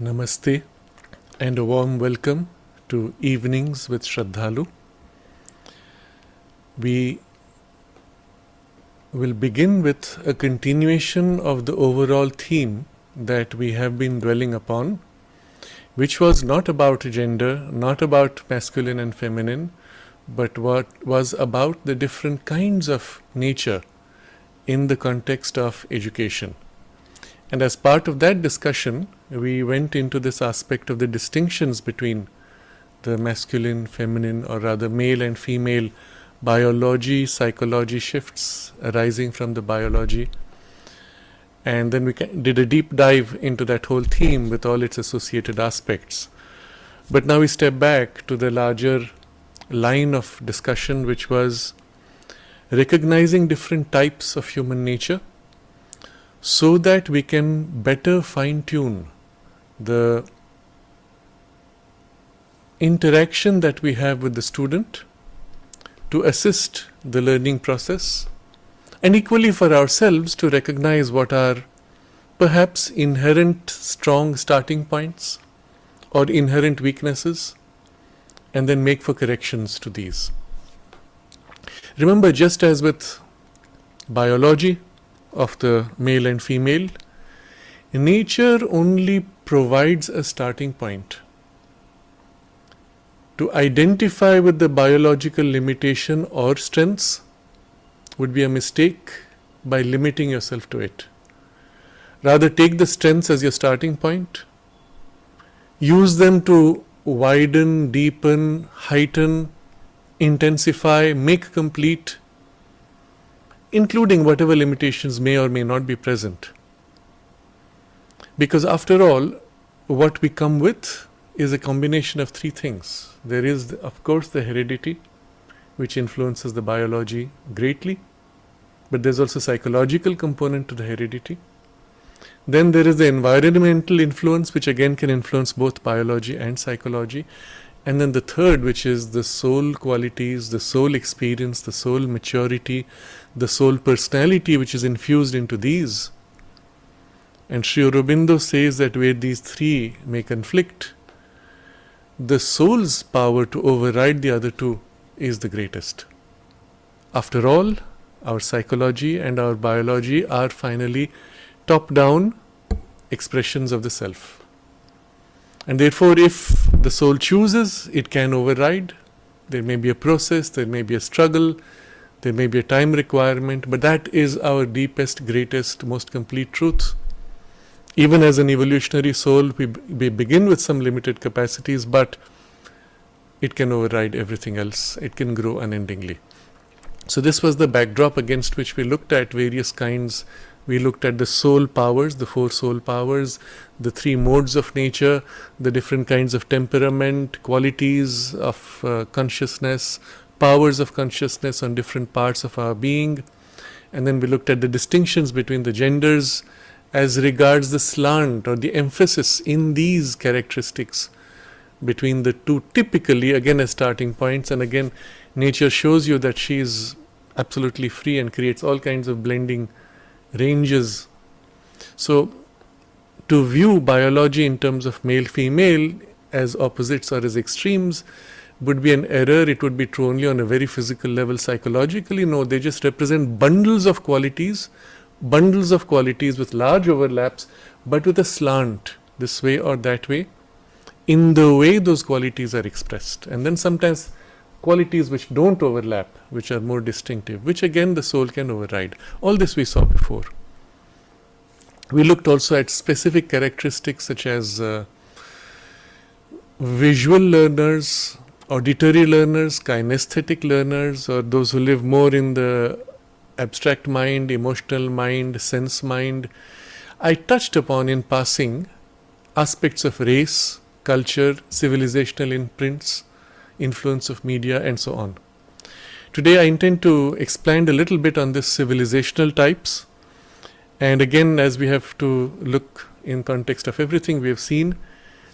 Namaste and a warm welcome to Evenings with Sraddhalu. We will begin with a continuation of the overall theme that we have been dwelling upon, which was not about gender, not about masculine and feminine, but what was about the different kinds of nature in the context of education. And as part of that discussion, we went into this aspect of the distinctions between the masculine, feminine, or rather male and female biology, psychology shifts arising from the biology. And then we did a deep dive into that whole theme with all its associated aspects. But now we step back to the larger line of discussion, which was recognizing different types of human nature, so that we can better fine-tune the interaction that we have with the student to assist the learning process, and equally for ourselves to recognize what are perhaps inherent strong starting points or inherent weaknesses, and then make for corrections to these. Remember, just as with biology of the male and female, nature only provides a starting point. To identify with the biological limitation or strengths would be a mistake by limiting yourself to it. Rather, take the strengths as your starting point, use them to widen, deepen, heighten, intensify, make complete, including whatever limitations may or may not be present. Because after all, what we come with is a combination of three things. There is, of course, the heredity, which influences the biology greatly, but there's also a psychological component to the heredity. Then there is the environmental influence, which again can influence both biology and psychology. And then the third, which is the soul qualities, the soul experience, the soul maturity, the soul personality, which is infused into these. And Sri Aurobindo says that where these three may conflict, the soul's power to override the other two is the greatest. After all, our psychology and our biology are finally top-down expressions of the self. And therefore, if the soul chooses, it can override. There may be a process, there may be a struggle, there may be a time requirement, but that is our deepest, greatest, most complete truth. Even as an evolutionary soul, we begin with some limited capacities, but it can override everything else. It can grow unendingly. So this was the backdrop against which we looked at various kinds. We looked at the soul powers, the four soul powers, the three modes of nature, the different kinds of temperament, qualities of consciousness, powers of consciousness on different parts of our being. And then we looked at the distinctions between the genders as regards the slant or the emphasis in these characteristics between the two, typically again as starting points. And again, nature shows you that she is absolutely free and creates all kinds of blending ranges. So to view biology in terms of male-female as opposites or as extremes would be an error. It would be true only on a very physical level. Psychologically, no, they just represent bundles of qualities with large overlaps, but with a slant, this way or that way, in the way those qualities are expressed. And then sometimes qualities which don't overlap, which are more distinctive, which again the soul can override. All this we saw before. We looked also at specific characteristics such as visual learners, auditory learners, kinesthetic learners, or those who live more in the abstract mind, emotional mind, sense mind. I touched upon in passing aspects of race, culture, civilizational imprints, influence of media, and so on. Today I intend to expand a little bit on this civilizational types. And again, as we have to look in context of everything we have seen,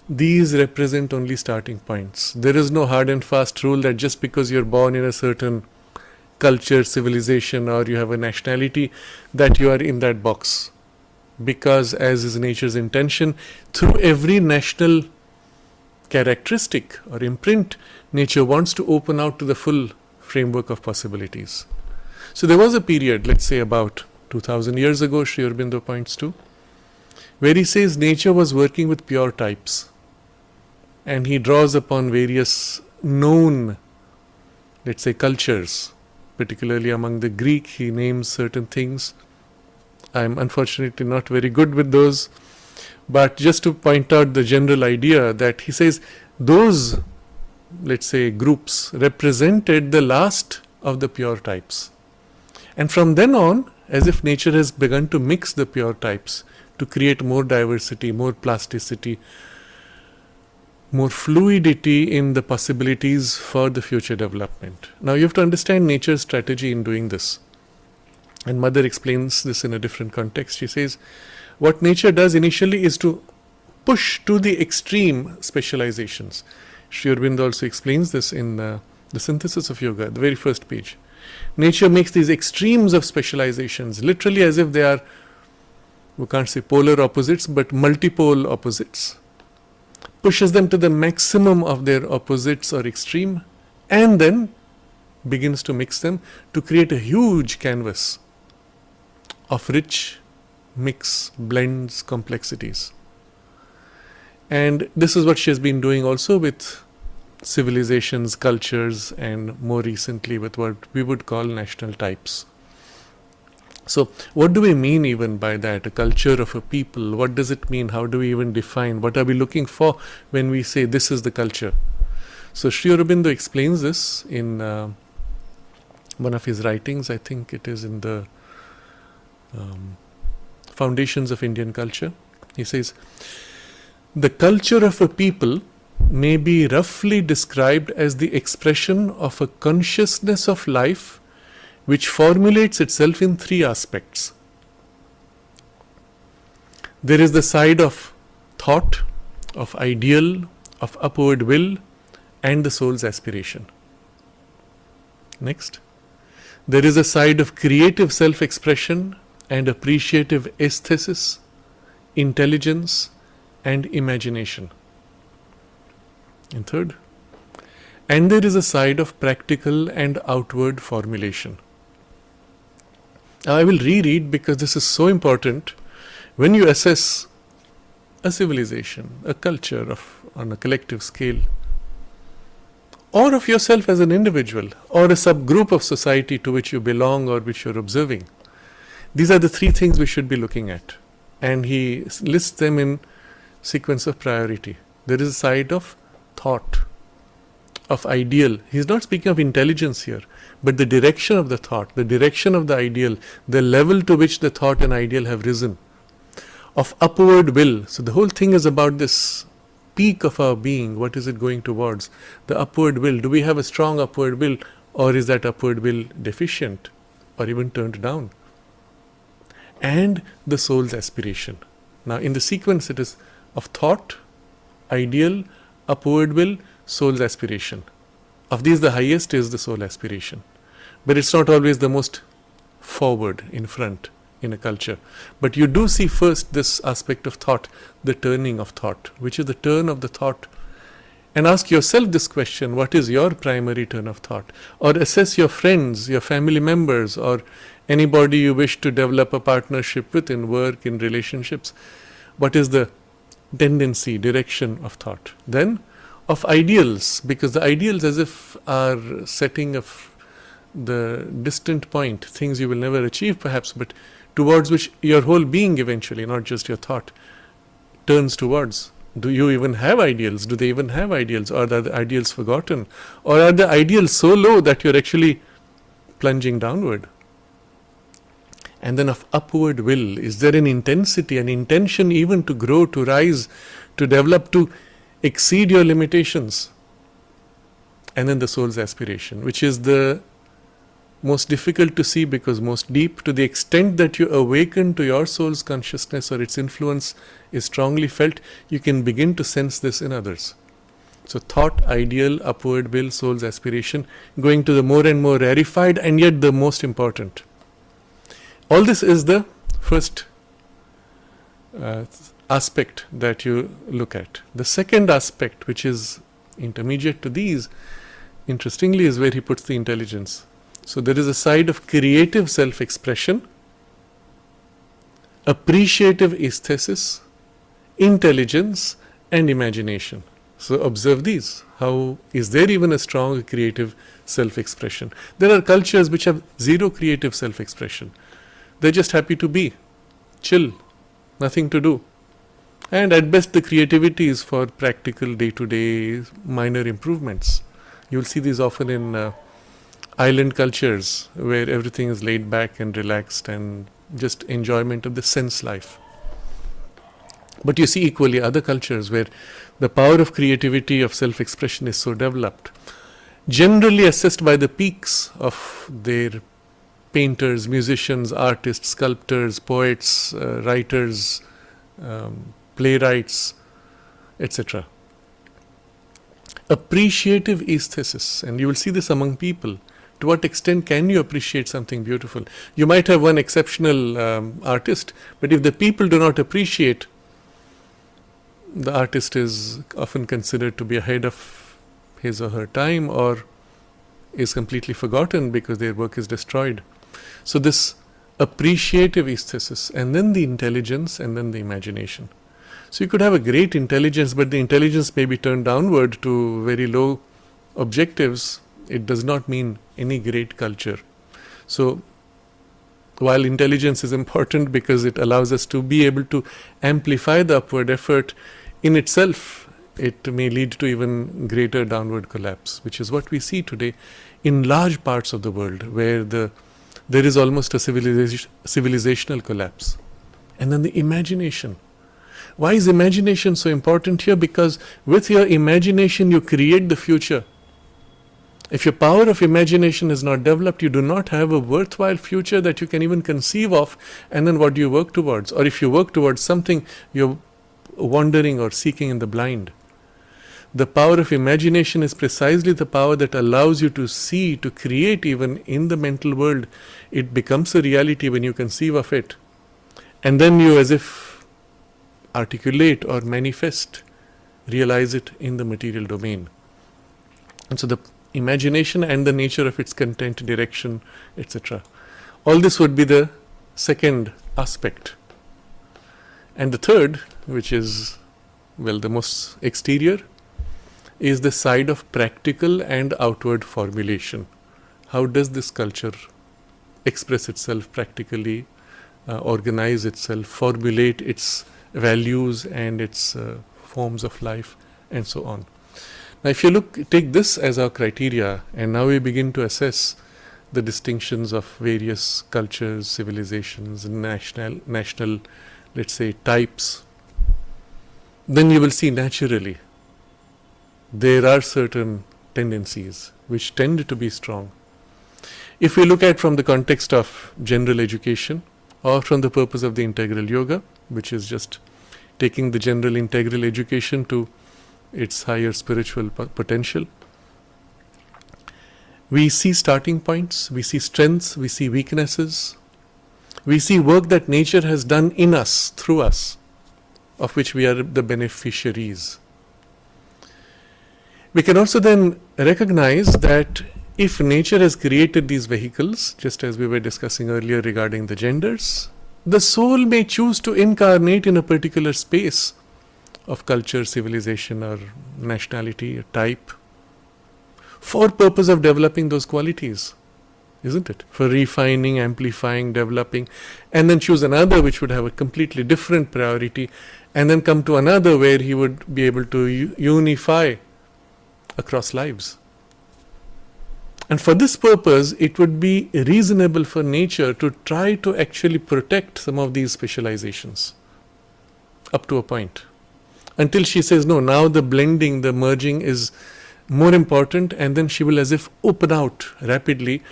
these represent only starting points. There is no hard and fast rule that just because you're born in a certain culture, civilization, or you have a nationality, that you are in that box. because, as is nature's intention, through every national characteristic or imprint, nature wants to open out to the full framework of possibilities. So there was a period, let's say about 2000 years ago, Sri Aurobindo points to, where he says nature was working with pure types, and he draws upon various known, let's say, cultures, particularly among the Greek. He names certain things. I'm unfortunately not very good with those, but just to point out the general idea, that he says those, let's say, groups represented the last of the pure types. And from then on, as if nature has begun to mix the pure types to create more diversity, more plasticity, more fluidity in the possibilities for the future development. Now you have to understand nature's strategy in doing this. And Mother explains this in a different context. She says, what nature does initially is to push to the extreme specializations. Sri Aurobindo also explains this in the Synthesis of Yoga, the very first page. Nature makes these extremes of specializations, literally as if they are, we can't say polar opposites, but multipole opposites. Pushes them to the maximum of their opposites or extreme, and then begins to mix them to create a huge canvas of rich mix, blends, complexities. And this is what she has been doing also with civilizations, cultures, and more recently with what we would call national types. So what do we mean even by that? A culture of a people. What does it mean? How do we even define? What are we looking for when we say this is the culture? So Sri Aurobindo explains this in one of his writings. I think it is in the Foundations of Indian Culture. He says, the culture of a people may be roughly described as the expression of a consciousness of life which formulates itself in three aspects. There is the side of thought, of ideal, of upward will, and the soul's aspiration. Next, there is a side of creative self-expression and appreciative aesthesis, intelligence, and imagination. And third, and there is a side of practical and outward formulation. Now I will reread because this is so important. When you assess a civilization, a culture on a collective scale, or of yourself as an individual, or a subgroup of society to which you belong or which you are observing, these are the three things we should be looking at. And he lists them in sequence of priority. There is a side of thought, of ideal. He is not speaking of intelligence here, but the direction of the thought, the direction of the ideal, the level to which the thought and ideal have risen. Of upward will. So the whole thing is about this peak of our being. What is it going towards? The upward will. Do we have a strong upward will, or is that upward will deficient or even turned down? And the soul's aspiration. Now in the sequence it is of thought, ideal, upward will, soul's aspiration. Of these the highest is the soul aspiration. But it's not always the most forward, in front, in a culture. But you do see first this aspect of thought, the turning of thought. Which is the turn of the thought? And ask yourself this question, what is your primary turn of thought? Or assess your friends, your family members, or anybody you wish to develop a partnership with in work, in relationships. What is the tendency, direction of thought? Then of ideals, because the ideals as if are setting of the distant point, things you will never achieve perhaps, but towards which your whole being eventually, not just your thought, turns towards. Do you even have ideals? Do they even have ideals? Or are the ideals forgotten? Or are the ideals so low that you're actually plunging downward? And then of upward will, is there an intensity, an intention even to grow, to rise, to develop, to exceed your limitations? And then the soul's aspiration, which is the most difficult to see because most deep. To the extent that you awaken to your soul's consciousness or its influence is strongly felt, you can begin to sense this in others. So thought, ideal, upward will, soul's aspiration, going to the more and more rarefied and yet the most important. All this is the first uh, aspect that you look at. The second aspect, which is intermediate to these, interestingly, is where he puts the intelligence. So there is a side of creative self-expression, appreciative aesthesis, intelligence, and imagination. So observe these. How is there even a strong creative self-expression? There are cultures which have zero creative self-expression. They're just happy to be, chill, nothing to do. And at best the creativity is for practical day-to-day minor improvements. You'll see these often in island cultures where everything is laid back and relaxed and just enjoyment of the sense life. But you see equally other cultures where the power of creativity, of self-expression is so developed, generally assessed by the peaks of their painters, musicians, artists, sculptors, poets, writers, playwrights, etc. Appreciative aesthesis, and you will see this among people. To what extent can you appreciate something beautiful? You might have one exceptional artist, but if the people do not appreciate, the artist is often considered to be ahead of his or her time, or is completely forgotten because their work is destroyed. So this appreciative aesthesis, and then the intelligence, and then the imagination. So you could have a great intelligence, but the intelligence may be turned downward to very low objectives. It does not mean any great culture. So while intelligence is important because it allows us to be able to amplify the upward effort, in itself it may lead to even greater downward collapse, which is what we see today in large parts of the world, where there is almost a civilizational collapse. And then the imagination. Why is imagination so important here? Because with your imagination you create the future. If your power of imagination is not developed, you do not have a worthwhile future that you can even conceive of. And then what do you work towards? Or if you work towards something, you're wandering or seeking in the blind. The power of imagination is precisely the power that allows you to see, to create even in the mental world. It becomes a reality when you conceive of it. And then you as if articulate or manifest, realize it in the material domain. And so the imagination and the nature of its content, direction, etc. All this would be the second aspect. And the third, which is, well, the most exterior, is the side of practical and outward formulation. How does this culture express itself practically, organize itself, formulate its values and its forms of life, and so on. Now if you take this as our criteria, and now we begin to assess the distinctions of various cultures, civilizations, national, let's say, types, then you will see naturally there are certain tendencies which tend to be strong. If we look at from the context of general education, or from the purpose of the integral yoga, which is just taking the general integral education to its higher spiritual potential, we see starting points, we see strengths, we see weaknesses, we see work that nature has done in us, through us, of which we are the beneficiaries. We can also then recognize that if nature has created these vehicles, just as we were discussing earlier regarding the genders, the soul may choose to incarnate in a particular space of culture, civilization, or nationality, or type, for purpose of developing those qualities, isn't it? For refining, amplifying, developing, and then choose another which would have a completely different priority, and then come to another where he would be able to unify across lives. And for this purpose, it would be reasonable for nature to try to actually protect some of these specializations up to a point, until she says, no, now the blending, the merging is more important, and then she will as if open out rapidly,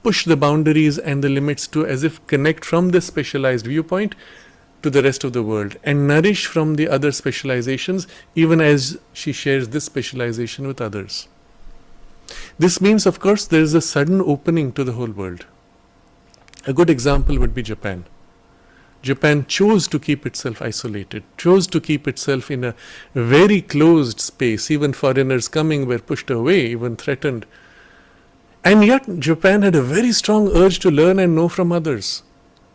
push the boundaries and the limits to as if connect from this specialized viewpoint to the rest of the world, and nourish from the other specializations even as she shares this specialization with others. This means, of course, there is a sudden opening to the whole world. A good example would be Japan. Japan chose to keep itself isolated, chose to keep itself in a very closed space. Even foreigners coming were pushed away, even threatened. And yet Japan had a very strong urge to learn and know from others.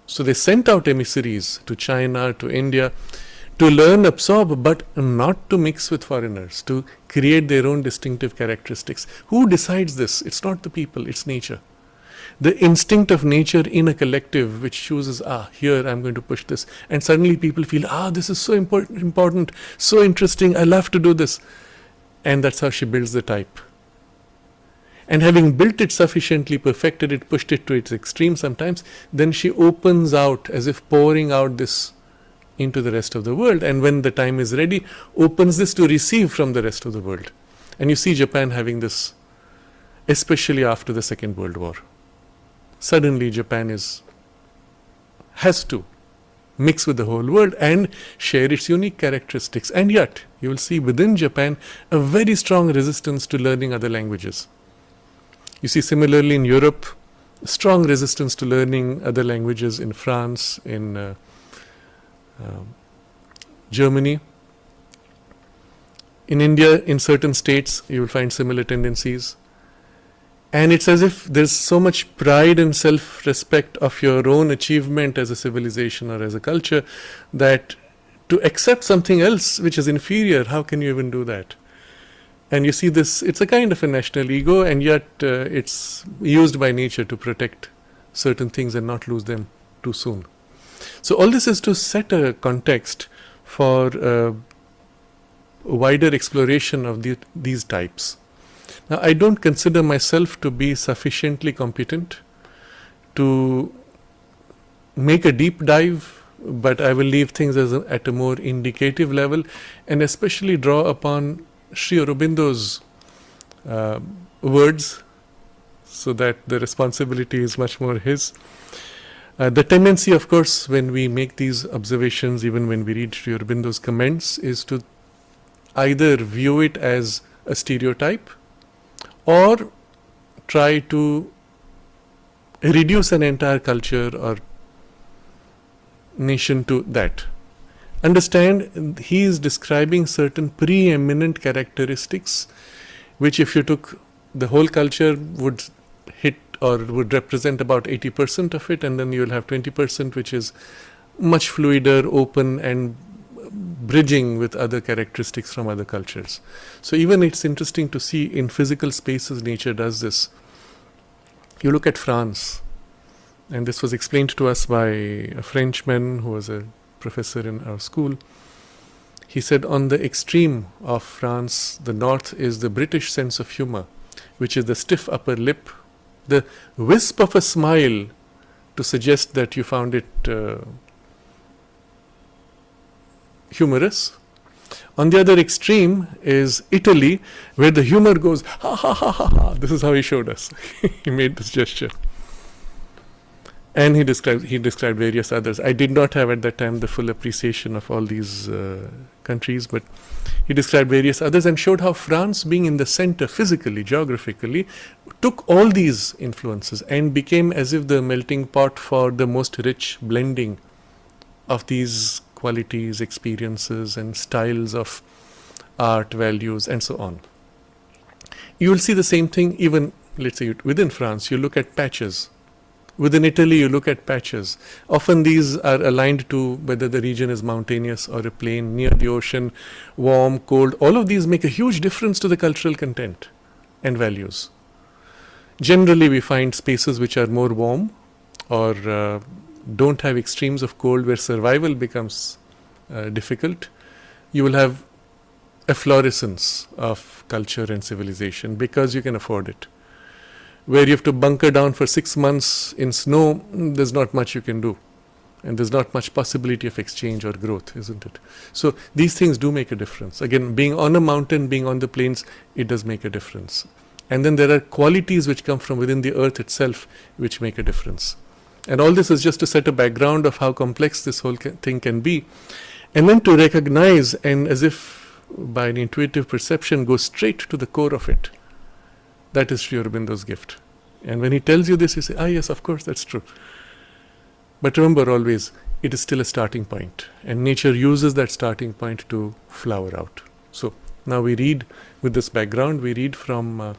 So they sent out emissaries to China, to India, to learn, absorb, but not to mix with foreigners, to create their own distinctive characteristics. Who decides this? It's not the people, it's nature. The instinct of nature in a collective which chooses, here I'm going to push this. And suddenly people feel, this is so important, so interesting, I love to do this. And that's how she builds the type. And having built it sufficiently, perfected it, pushed it to its extreme sometimes, then she opens out as if pouring out this into the rest of the world. And when the time is ready, opens this to receive from the rest of the world. And you see Japan having this, especially after the Second World War. Suddenly Japan has to mix with the whole world and share its unique characteristics. And yet, you will see within Japan a very strong resistance to learning other languages. You see similarly in Europe, strong resistance to learning other languages in France, in Germany. In India, in certain states, you will find similar tendencies. And it's as if there's so much pride and self-respect of your own achievement as a civilization or as a culture that to accept something else which is inferior, how can you even do that? And you see this, it's a kind of a national ego, and yet it's used by nature to protect certain things and not lose them too soon. So all this is to set a context for a wider exploration of these types. Now, I don't consider myself to be sufficiently competent to make a deep dive, but I will leave things at a more indicative level, and especially draw upon Sri Aurobindo's words, so that the responsibility is much more his. The tendency, of course, when we make these observations, even when we read Sri Aurobindo's comments, is to either view it as a stereotype or try to reduce an entire culture or nation to that. Understand, he is describing certain preeminent characteristics which, if you took the whole culture, would hit or would represent about 80% of it, and then you will have 20% which is much fluider, open and bridging with other characteristics from other cultures. So even it's interesting to see in physical spaces nature does this. You look at France, and this was explained to us by a Frenchman who was a professor in our school. He said on the extreme of France, the north, is the British sense of humor, which is the stiff upper lip, the wisp of a smile to suggest that you found it humorous. On the other extreme is Italy, where the humor goes, ha ha ha ha ha. This is how he showed us. He made this gesture. And he described various others. I did not have at that time the full appreciation of all these countries, but he described various others and showed how France, being in the center physically, geographically, took all these influences and became as if the melting pot for the most rich blending of these qualities, experiences and styles of art, values and so on. You will see the same thing even, let's say, within France. You look at patches. Within Italy, you look at patches. Often these are aligned to whether the region is mountainous or a plain, near the ocean, warm, cold. All of these make a huge difference to the cultural content and values. Generally, we find spaces which are more warm or don't have extremes of cold where survival becomes difficult. You will have efflorescence of culture and civilization because you can afford it. Where you have to bunker down for 6 months in snow, there's not much you can do. And there's not much possibility of exchange or growth, isn't it? So these things do make a difference. Again, being on a mountain, being on the plains, it does make a difference. And then there are qualities which come from within the earth itself which make a difference. And all this is just to set a background of how complex this whole thing can be. And then to recognize and as if by an intuitive perception go straight to the core of it. That is Sri Aurobindo's gift. And when he tells you this, you say, yes, of course, that's true. But remember always, it is still a starting point, and nature uses that starting point to flower out. So now we read, with this background, we read from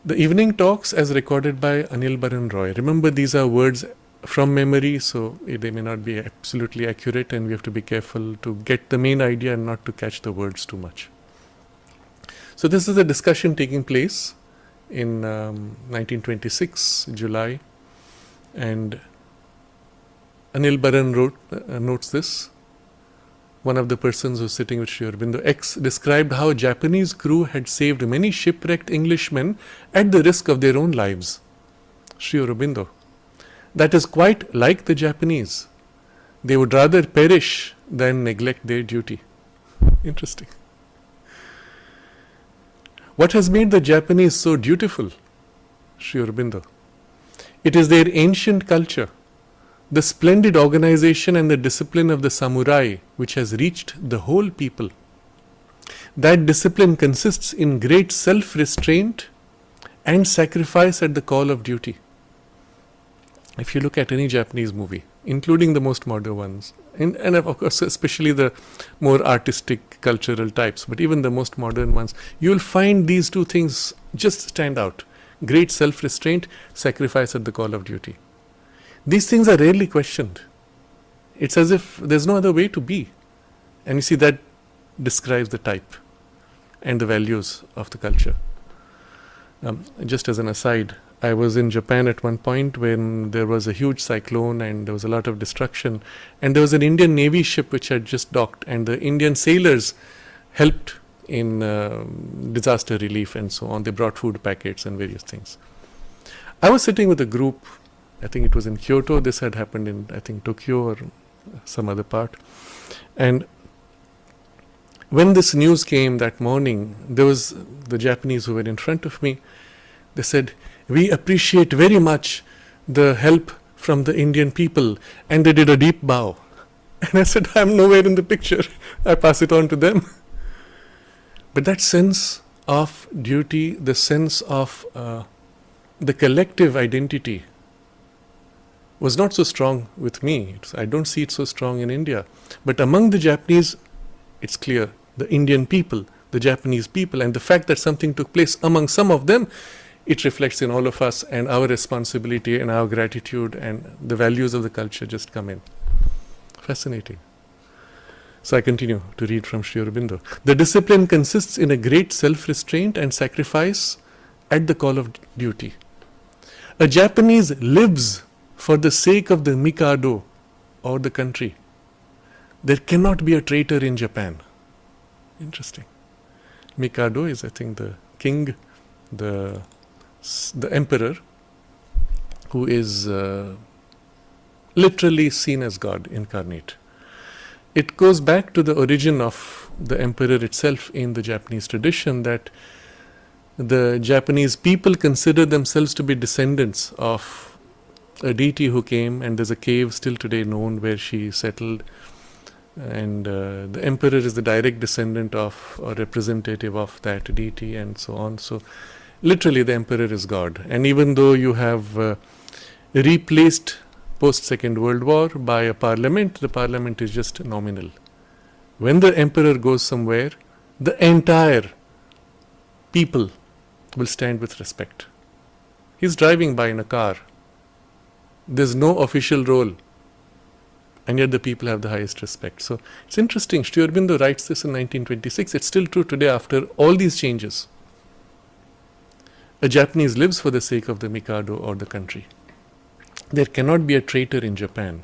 the evening talks as recorded by Anil Baran Roy. Remember, these are words from memory, so they may not be absolutely accurate, and we have to be careful to get the main idea and not to catch the words too much. So this is a discussion taking place in 1926, July, and Anil Baran notes this. One of the persons who was sitting with Sri Aurobindo X described how a Japanese crew had saved many shipwrecked Englishmen at the risk of their own lives. Sri Aurobindo: that is quite like the Japanese. They would rather perish than neglect their duty. Interesting. What has made the Japanese so dutiful? Sri Aurobindo: it is their ancient culture, the splendid organization and the discipline of the samurai which has reached the whole people. That discipline consists in great self-restraint and sacrifice at the call of duty. If you look at any Japanese movie, including the most modern ones, and of course especially the more artistic cultural types, but even the most modern ones, you will find these two things just stand out. Great self-restraint, sacrifice at the call of duty. These things are rarely questioned. It's as if there's no other way to be. And you see, that describes the type and the values of the culture. Just as an aside, I was in Japan at one point when there was a huge cyclone and there was a lot of destruction, and there was an Indian Navy ship which had just docked, and the Indian sailors helped in disaster relief and so on. They brought food packets and various things. I was sitting with a group, I think it was in Kyoto. This had happened in, I think, Tokyo or some other part. And when this news came that morning, there was the Japanese who were in front of me. They said, "We appreciate very much the help from the Indian people," and they did a deep bow. And I said, "I'm nowhere in the picture." I pass it on to them. But that sense of duty, the sense of the collective identity, was not so strong with me. I don't see it so strong in India. But among the Japanese, it's clear. The Indian people, the Japanese people, and the fact that something took place among some of them, it reflects in all of us, and our responsibility and our gratitude and the values of the culture just come in. Fascinating. So I continue to read from Sri Aurobindo. The discipline consists in a great self-restraint and sacrifice at the call of duty. A Japanese lives for the sake of the Mikado or the country. There cannot be a traitor in Japan. Interesting. Mikado is, I think, the king, the emperor, who is literally seen as God incarnate. It goes back to the origin of the emperor itself in the Japanese tradition, that the Japanese people consider themselves to be descendants of a deity who came, and there's a cave still today known where she settled, and the emperor is the direct descendant of or representative of that deity, and so on. So literally the emperor is God. And even though you have replaced post Second World War by a parliament, the parliament is just nominal. When the emperor goes somewhere, the entire people will stand with respect. He's driving by in a car. There's no official role, and yet the people have the highest respect. So it's interesting. Sri Aurobindo writes this in 1926. It's still true today after all these changes. A Japanese lives for the sake of the Mikado or the country. There cannot be a traitor in Japan.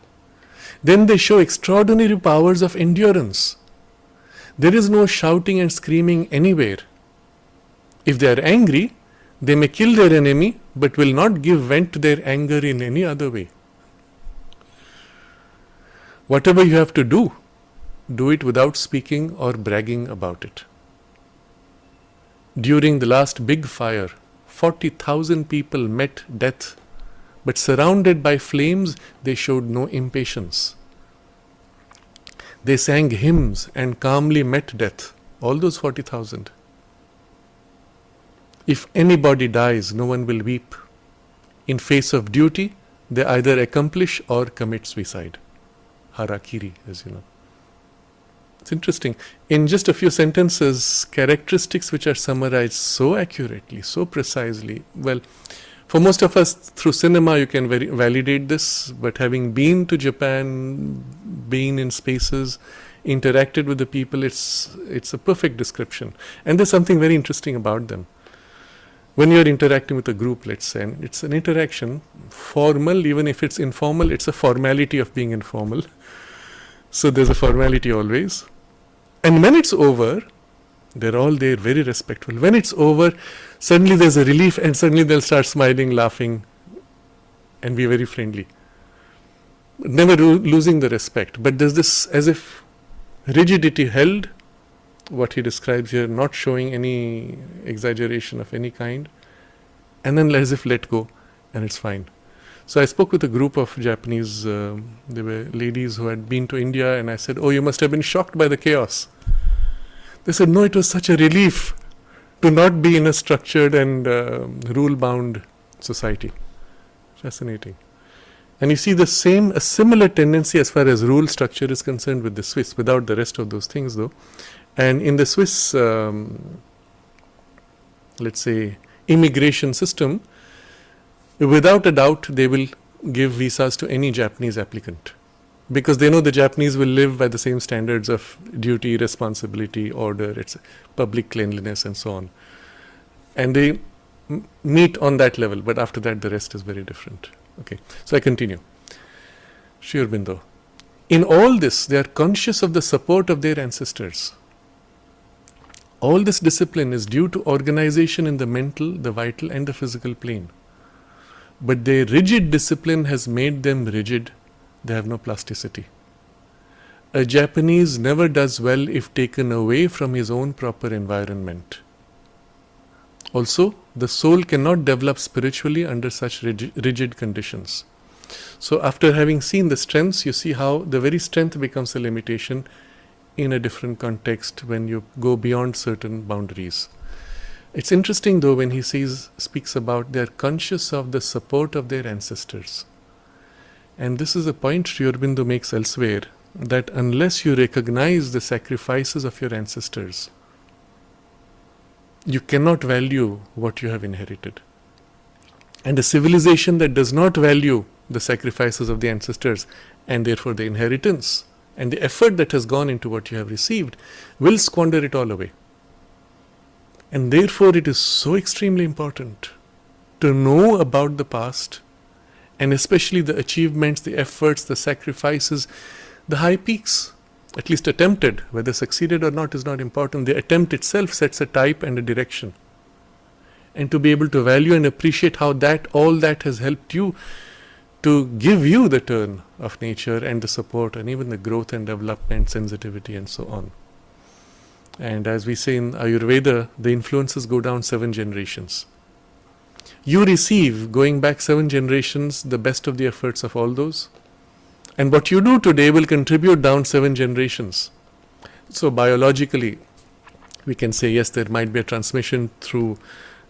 Then they show extraordinary powers of endurance. There is no shouting and screaming anywhere. If they are angry, they may kill their enemy, but will not give vent to their anger in any other way. Whatever you have to do it without speaking or bragging about it. During the last big fire, 40,000 people met death, but surrounded by flames, they showed no impatience. They sang hymns and calmly met death, all those 40,000. If anybody dies, no one will weep. In face of duty, they either accomplish or commit suicide. Harakiri, as you know. It's interesting. In just a few sentences, characteristics which are summarized so accurately, so precisely. Well, for most of us, through cinema, you can validate this, but having been to Japan, been in spaces, interacted with the people, it's a perfect description. And there's something very interesting about them. When you're interacting with a group, let's say, and it's an interaction, formal, even if it's informal, it's a formality of being informal. So there's a formality always. And when it's over, they're all there, very respectful. When it's over, suddenly there's a relief, and suddenly they'll start smiling, laughing, and be very friendly. Never losing the respect. But there's this as if rigidity held, what he describes here, not showing any exaggeration of any kind, and then as if let go, and it's fine. So I spoke with a group of Japanese, they were ladies who had been to India, and I said, "Oh, you must have been shocked by the chaos." They said, "No, it was such a relief to not be in a structured and rule-bound society." Fascinating. And you see a similar tendency as far as rule structure is concerned with the Swiss, without the rest of those things though. And in the Swiss, let's say, immigration system, without a doubt, they will give visas to any Japanese applicant, because they know the Japanese will live by the same standards of duty, responsibility, order, it's public cleanliness, and so on. And they meet on that level, but after that, the rest is very different. Okay, so I continue. Sri Aurobindo. In all this, they are conscious of the support of their ancestors. All this discipline is due to organization in the mental, the vital, and the physical plane. But their rigid discipline has made them rigid. They have no plasticity. A Japanese never does well if taken away from his own proper environment. Also, the soul cannot develop spiritually under such rigid conditions. So after having seen the strengths, you see how the very strength becomes a limitation in a different context when you go beyond certain boundaries. It's interesting though when he speaks about they are conscious of the support of their ancestors. And this is a point Sri Aurobindo makes elsewhere, that unless you recognize the sacrifices of your ancestors, you cannot value what you have inherited. And a civilization that does not value the sacrifices of the ancestors, and therefore the inheritance and the effort that has gone into what you have received, will squander it all away. And therefore it is so extremely important to know about the past, and especially the achievements, the efforts, the sacrifices, the high peaks, at least attempted. Whether succeeded or not is not important. The attempt itself sets a type and a direction. And to be able to value and appreciate how all that has helped you to give you the turn of nature and the support and even the growth and development, sensitivity and so on. And as we say in Ayurveda, the influences go down 7 generations. You receive, going back 7 generations, the best of the efforts of all those. And what you do today will contribute down 7 generations. So biologically, we can say, yes, there might be a transmission through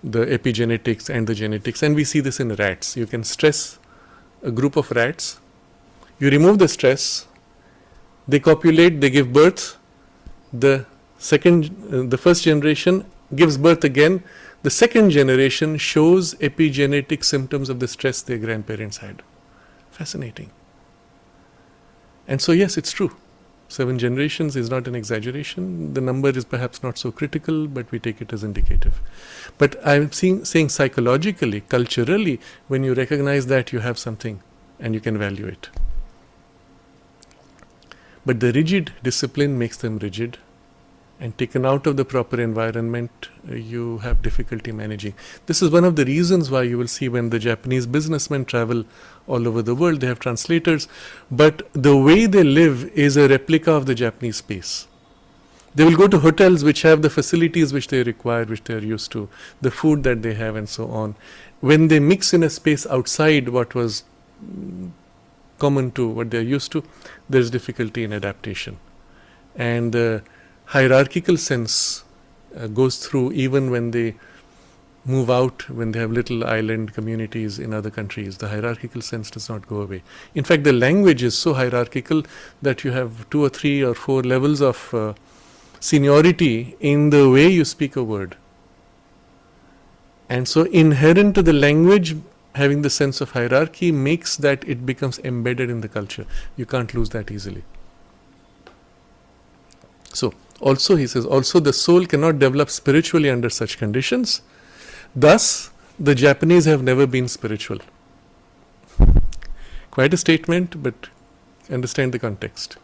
the epigenetics and the genetics. And we see this in rats. You can stress a group of rats. You remove the stress. They copulate, they give birth. The first generation gives birth again. The second generation shows epigenetic symptoms of the stress their grandparents had. Fascinating. And so yes, it's true. 7 generations is not an exaggeration. The number is perhaps not so critical, but we take it as indicative. But I'm saying psychologically, culturally, when you recognize that, you have something and you can value it. But the rigid discipline makes them rigid, and taken out of the proper environment, you have difficulty managing. This is one of the reasons why you will see when the Japanese businessmen travel all over the world, they have translators, but the way they live is a replica of the Japanese space. They will go to hotels which have the facilities which they require, which they are used to, the food that they have and so on. When they mix in a space outside what was common to what they are used to, there is difficulty in adaptation. And hierarchical sense goes through even when they move out when they have little island communities in other countries. The hierarchical sense does not go away. In fact, the language is so hierarchical that you have 2 or 3 or 4 levels of seniority in the way you speak a word. And so inherent to the language, having the sense of hierarchy makes that it becomes embedded in the culture. You can't lose that easily. So also he says, also the soul cannot develop spiritually under such conditions. Thus, the Japanese have never been spiritual. Quite a statement, but understand the context.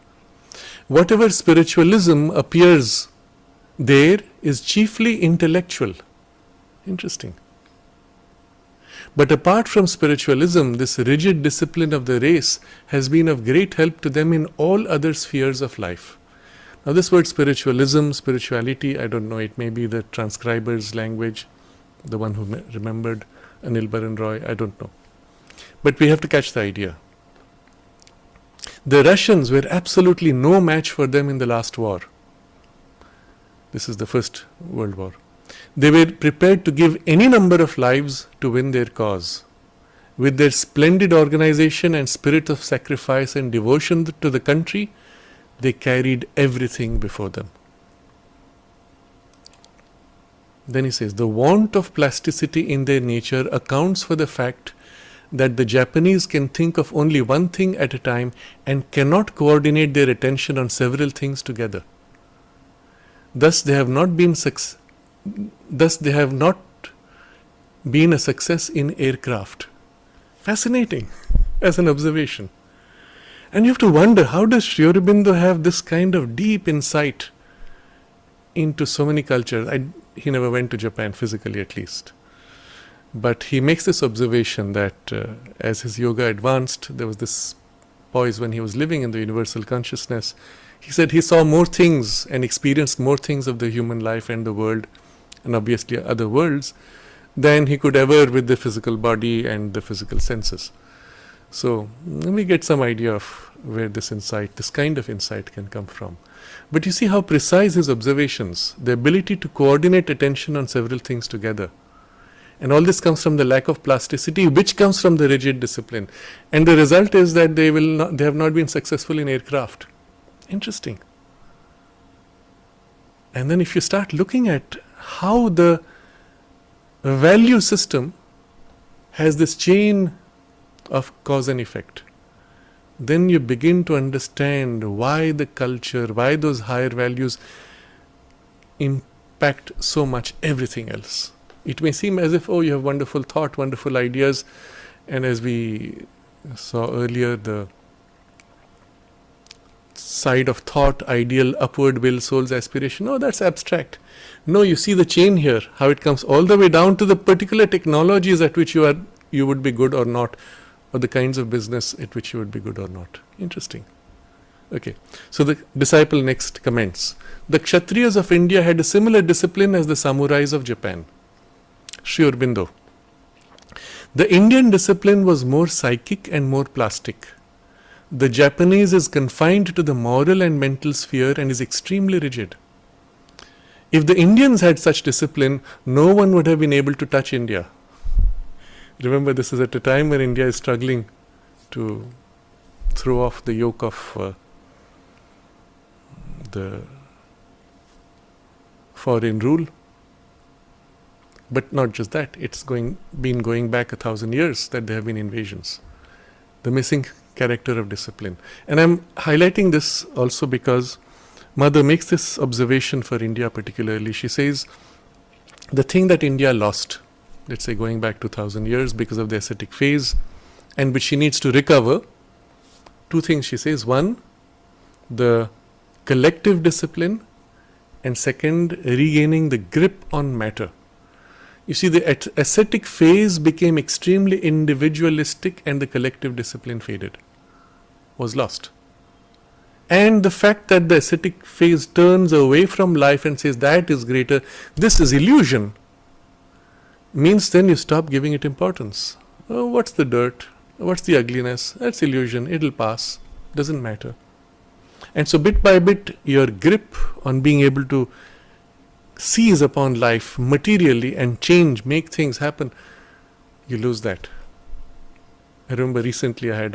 Whatever spiritualism appears there is chiefly intellectual. Interesting. But apart from spiritualism, this rigid discipline of the race has been of great help to them in all other spheres of life. Now this word spiritualism, spirituality, I don't know, it may be the transcriber's language, the one who remembered Anil Baran Roy, I don't know. But we have to catch the idea. The Russians were absolutely no match for them in the last war. This is the First World War. They were prepared to give any number of lives to win their cause. With their splendid organization and spirit of sacrifice and devotion to the country, they carried everything before them. Then he says, the want of plasticity in their nature accounts for the fact that the Japanese can think of only one thing at a time and cannot coordinate their attention on several things together. Thus they have not been a success in aircraft. Fascinating as an observation. And you have to wonder, how does Sri Aurobindo have this kind of deep insight into so many cultures? He never went to Japan, physically at least. But he makes this observation that as his yoga advanced, there was this poise when he was living in the universal consciousness. He said he saw more things and experienced more things of the human life and the world, and obviously other worlds, than he could ever with the physical body and the physical senses. So we get some idea of where this insight, this kind of insight can come from. But you see how precise his observations, the ability to coordinate attention on several things together. And all this comes from the lack of plasticity, which comes from the rigid discipline. And the result is that they have not been successful in aircraft. Interesting. And then if you start looking at how the value system has this chain of cause and effect, then you begin to understand why the culture, why those higher values impact so much everything else. It may seem as if, oh, you have wonderful thought, wonderful ideas, and as we saw earlier, the side of thought, ideal, upward will, soul's aspiration, oh, that's abstract. No, you see the chain here, how it comes all the way down to the particular technologies at which you would be good or not, or the kinds of business at which you would be good or not. Interesting. Okay, so the disciple next comments. The Kshatriyas of India had a similar discipline as the samurais of Japan. Sri Aurobindo. The Indian discipline was more psychic and more plastic. The Japanese is confined to the moral and mental sphere and is extremely rigid. If the Indians had such discipline, no one would have been able to touch India. Remember, this is at a time when India is struggling to throw off the yoke of the foreign rule. But not just that, it's been going back 1,000 years that there have been invasions. The missing character of discipline. And I'm highlighting this also because Mother makes this observation for India particularly. She says, the thing that India lost, let's say going back 2,000 years because of the ascetic phase, and which she needs to recover, two things she says. One, the collective discipline, and second, regaining the grip on matter. You see, the ascetic phase became extremely individualistic and the collective discipline faded, was lost. And the fact that the ascetic phase turns away from life and says that is greater, this is illusion, means then you stop giving it importance. Oh, what's the dirt? What's the ugliness? That's illusion. It'll pass. Doesn't matter. And so bit by bit, your grip on being able to seize upon life materially and change, make things happen, you lose that. I remember recently I had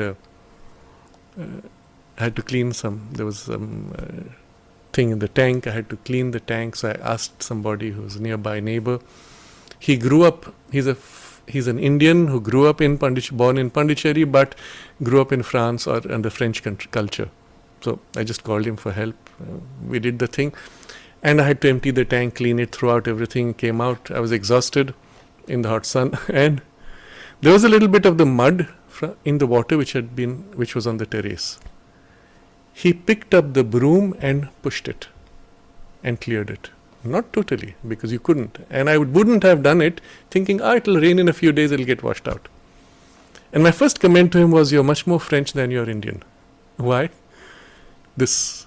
to clean there was some thing in the tank. I had to clean the tank, so I asked somebody who was nearby neighbor. He grew up, he's an Indian who grew up born in Pondicherry, but grew up in France or under French culture. So I just called him for help. We did the thing. And I had to empty the tank, clean it, throw out everything, came out. I was exhausted in the hot sun. And there was a little bit of the mud in the water which was on the terrace. He picked up the broom and pushed it and cleared it. Not totally, because you couldn't. And I wouldn't have done it thinking, it'll rain in a few days, it'll get washed out. And my first comment to him was, you're much more French than you're Indian. Why? This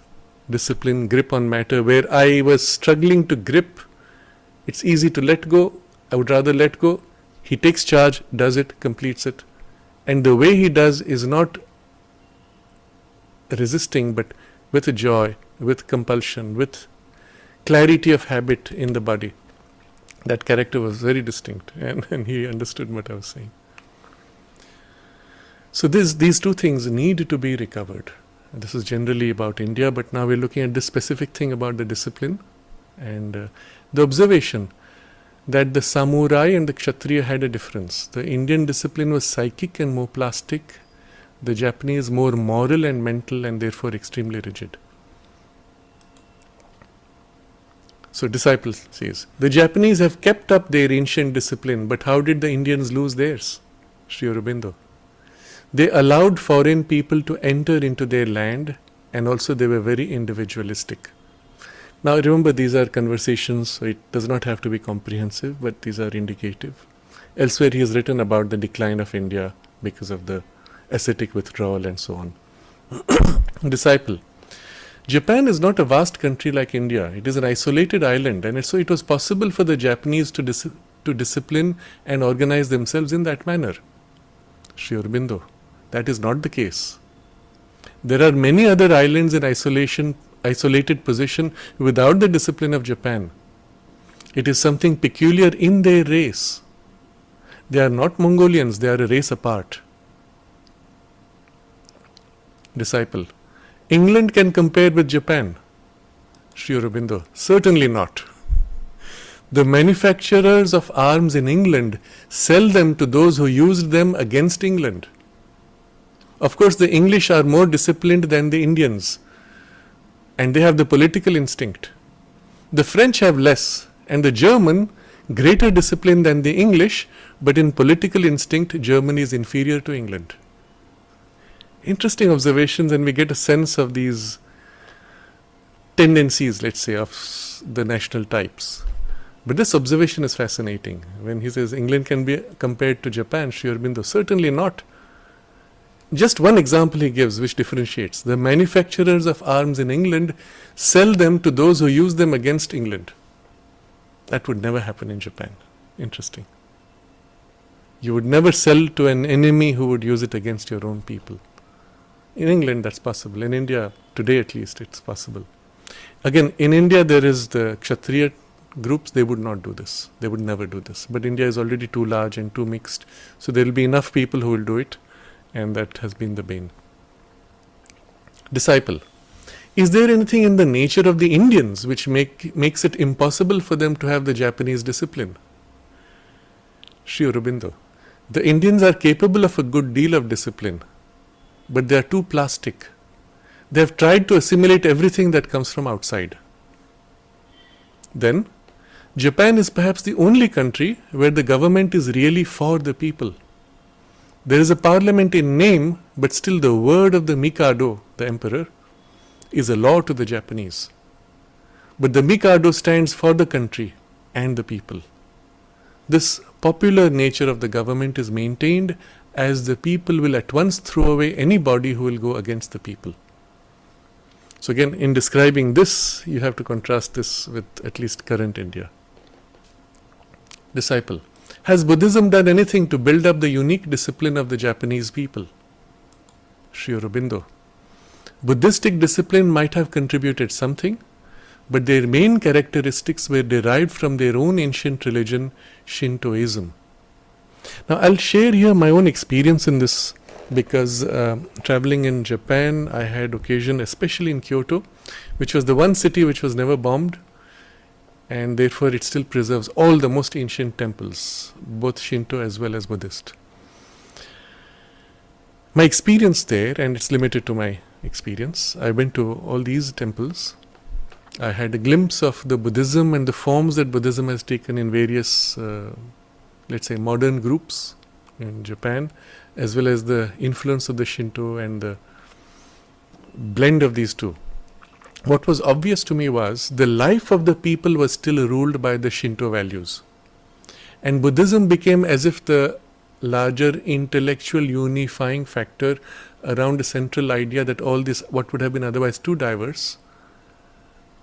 discipline, grip on matter, where I was struggling to grip, it's easy to let go. I would rather let go. He takes charge, does it, completes it. And the way he does is not resisting, but with a joy, with compulsion, with clarity of habit in the body. That character was very distinct, and he understood what I was saying. So these two things need to be recovered. And this is generally about India, but now we're looking at this specific thing about the discipline and the observation that the samurai and the kshatriya had a difference. The Indian discipline was psychic and more plastic. The Japanese more moral and mental, and therefore extremely rigid. So disciple says, the Japanese have kept up their ancient discipline, but how did the Indians lose theirs? Sri Aurobindo. They allowed foreign people to enter into their land, and also they were very individualistic. Now remember, these are conversations, so it does not have to be comprehensive, but these are indicative. Elsewhere he has written about the decline of India because of the ascetic withdrawal and so on. Disciple. Japan is not a vast country like India. It is an isolated island, and so it was possible for the Japanese to discipline and organize themselves in that manner. Sri Aurobindo. That is not the case. There are many other islands in isolated position without the discipline of Japan. It is something peculiar in their race. They are not Mongolians, they are a race apart. Disciple. England can compare with Japan. Sri Aurobindo. Certainly not. The manufacturers of arms in England sell them to those who used them against England. Of course, the English are more disciplined than the Indians, and they have the political instinct. The French have less, and the German greater discipline than the English, but in political instinct, Germany is inferior to England. Interesting observations, and we get a sense of these tendencies, let's say, of the national types. But this observation is fascinating. When he says England can be compared to Japan, Sri Aurobindo, certainly not. Just one example he gives which differentiates. The manufacturers of arms in England sell them to those who use them against England. That would never happen in Japan. Interesting. You would never sell to an enemy who would use it against your own people. In England, that's possible. In India, today at least, it's possible. Again, in India, there is the Kshatriya groups. They would not do this. They would never do this. But India is already too large and too mixed. So there will be enough people who will do it. And that has been the bane. Disciple. Is there anything in the nature of the Indians which makes it impossible for them to have the Japanese discipline? Sri Aurobindo. The Indians are capable of a good deal of discipline, but they are too plastic. They have tried to assimilate everything that comes from outside. Then, Japan is perhaps the only country where the government is really for the people. There is a parliament in name, but still the word of the Mikado, the emperor, is a law to the Japanese. But the Mikado stands for the country and the people. This popular nature of the government is maintained as the people will at once throw away anybody who will go against the people. So again, in describing this, you have to contrast this with at least current India. Disciple. Has Buddhism done anything to build up the unique discipline of the Japanese people? Sri Aurobindo. Buddhistic discipline might have contributed something, but their main characteristics were derived from their own ancient religion, Shintoism. Now, I'll share here my own experience in this because traveling in Japan, I had occasion, especially in Kyoto, which was the one city which was never bombed, and therefore it still preserves all the most ancient temples, both Shinto as well as Buddhist. My experience there, and it's limited to my experience, I went to all these temples. I had a glimpse of the Buddhism and the forms that Buddhism has taken in various, let's say, modern groups in Japan, as well as the influence of the Shinto and the blend of these two. What was obvious to me was the life of the people was still ruled by the Shinto values. And Buddhism became as if the larger intellectual unifying factor around a central idea that all this, what would have been otherwise too diverse,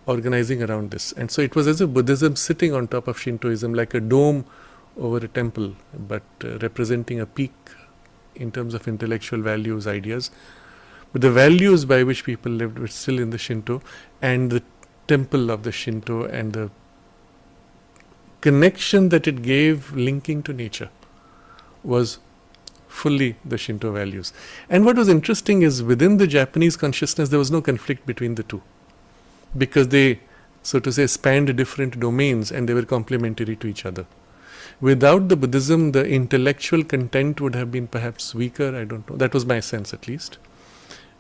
organizing around this. And so it was as if Buddhism sitting on top of Shintoism, like a dome over a temple, but representing a peak in terms of intellectual values, ideas. But the values by which people lived were still in the Shinto, and the temple of the Shinto and the connection that it gave linking to nature was fully the Shinto values. And what was interesting is within the Japanese consciousness there was no conflict between the two, because they, so to say, spanned different domains and they were complementary to each other. Without the Buddhism, the intellectual content would have been perhaps weaker, I don't know. That was my sense at least.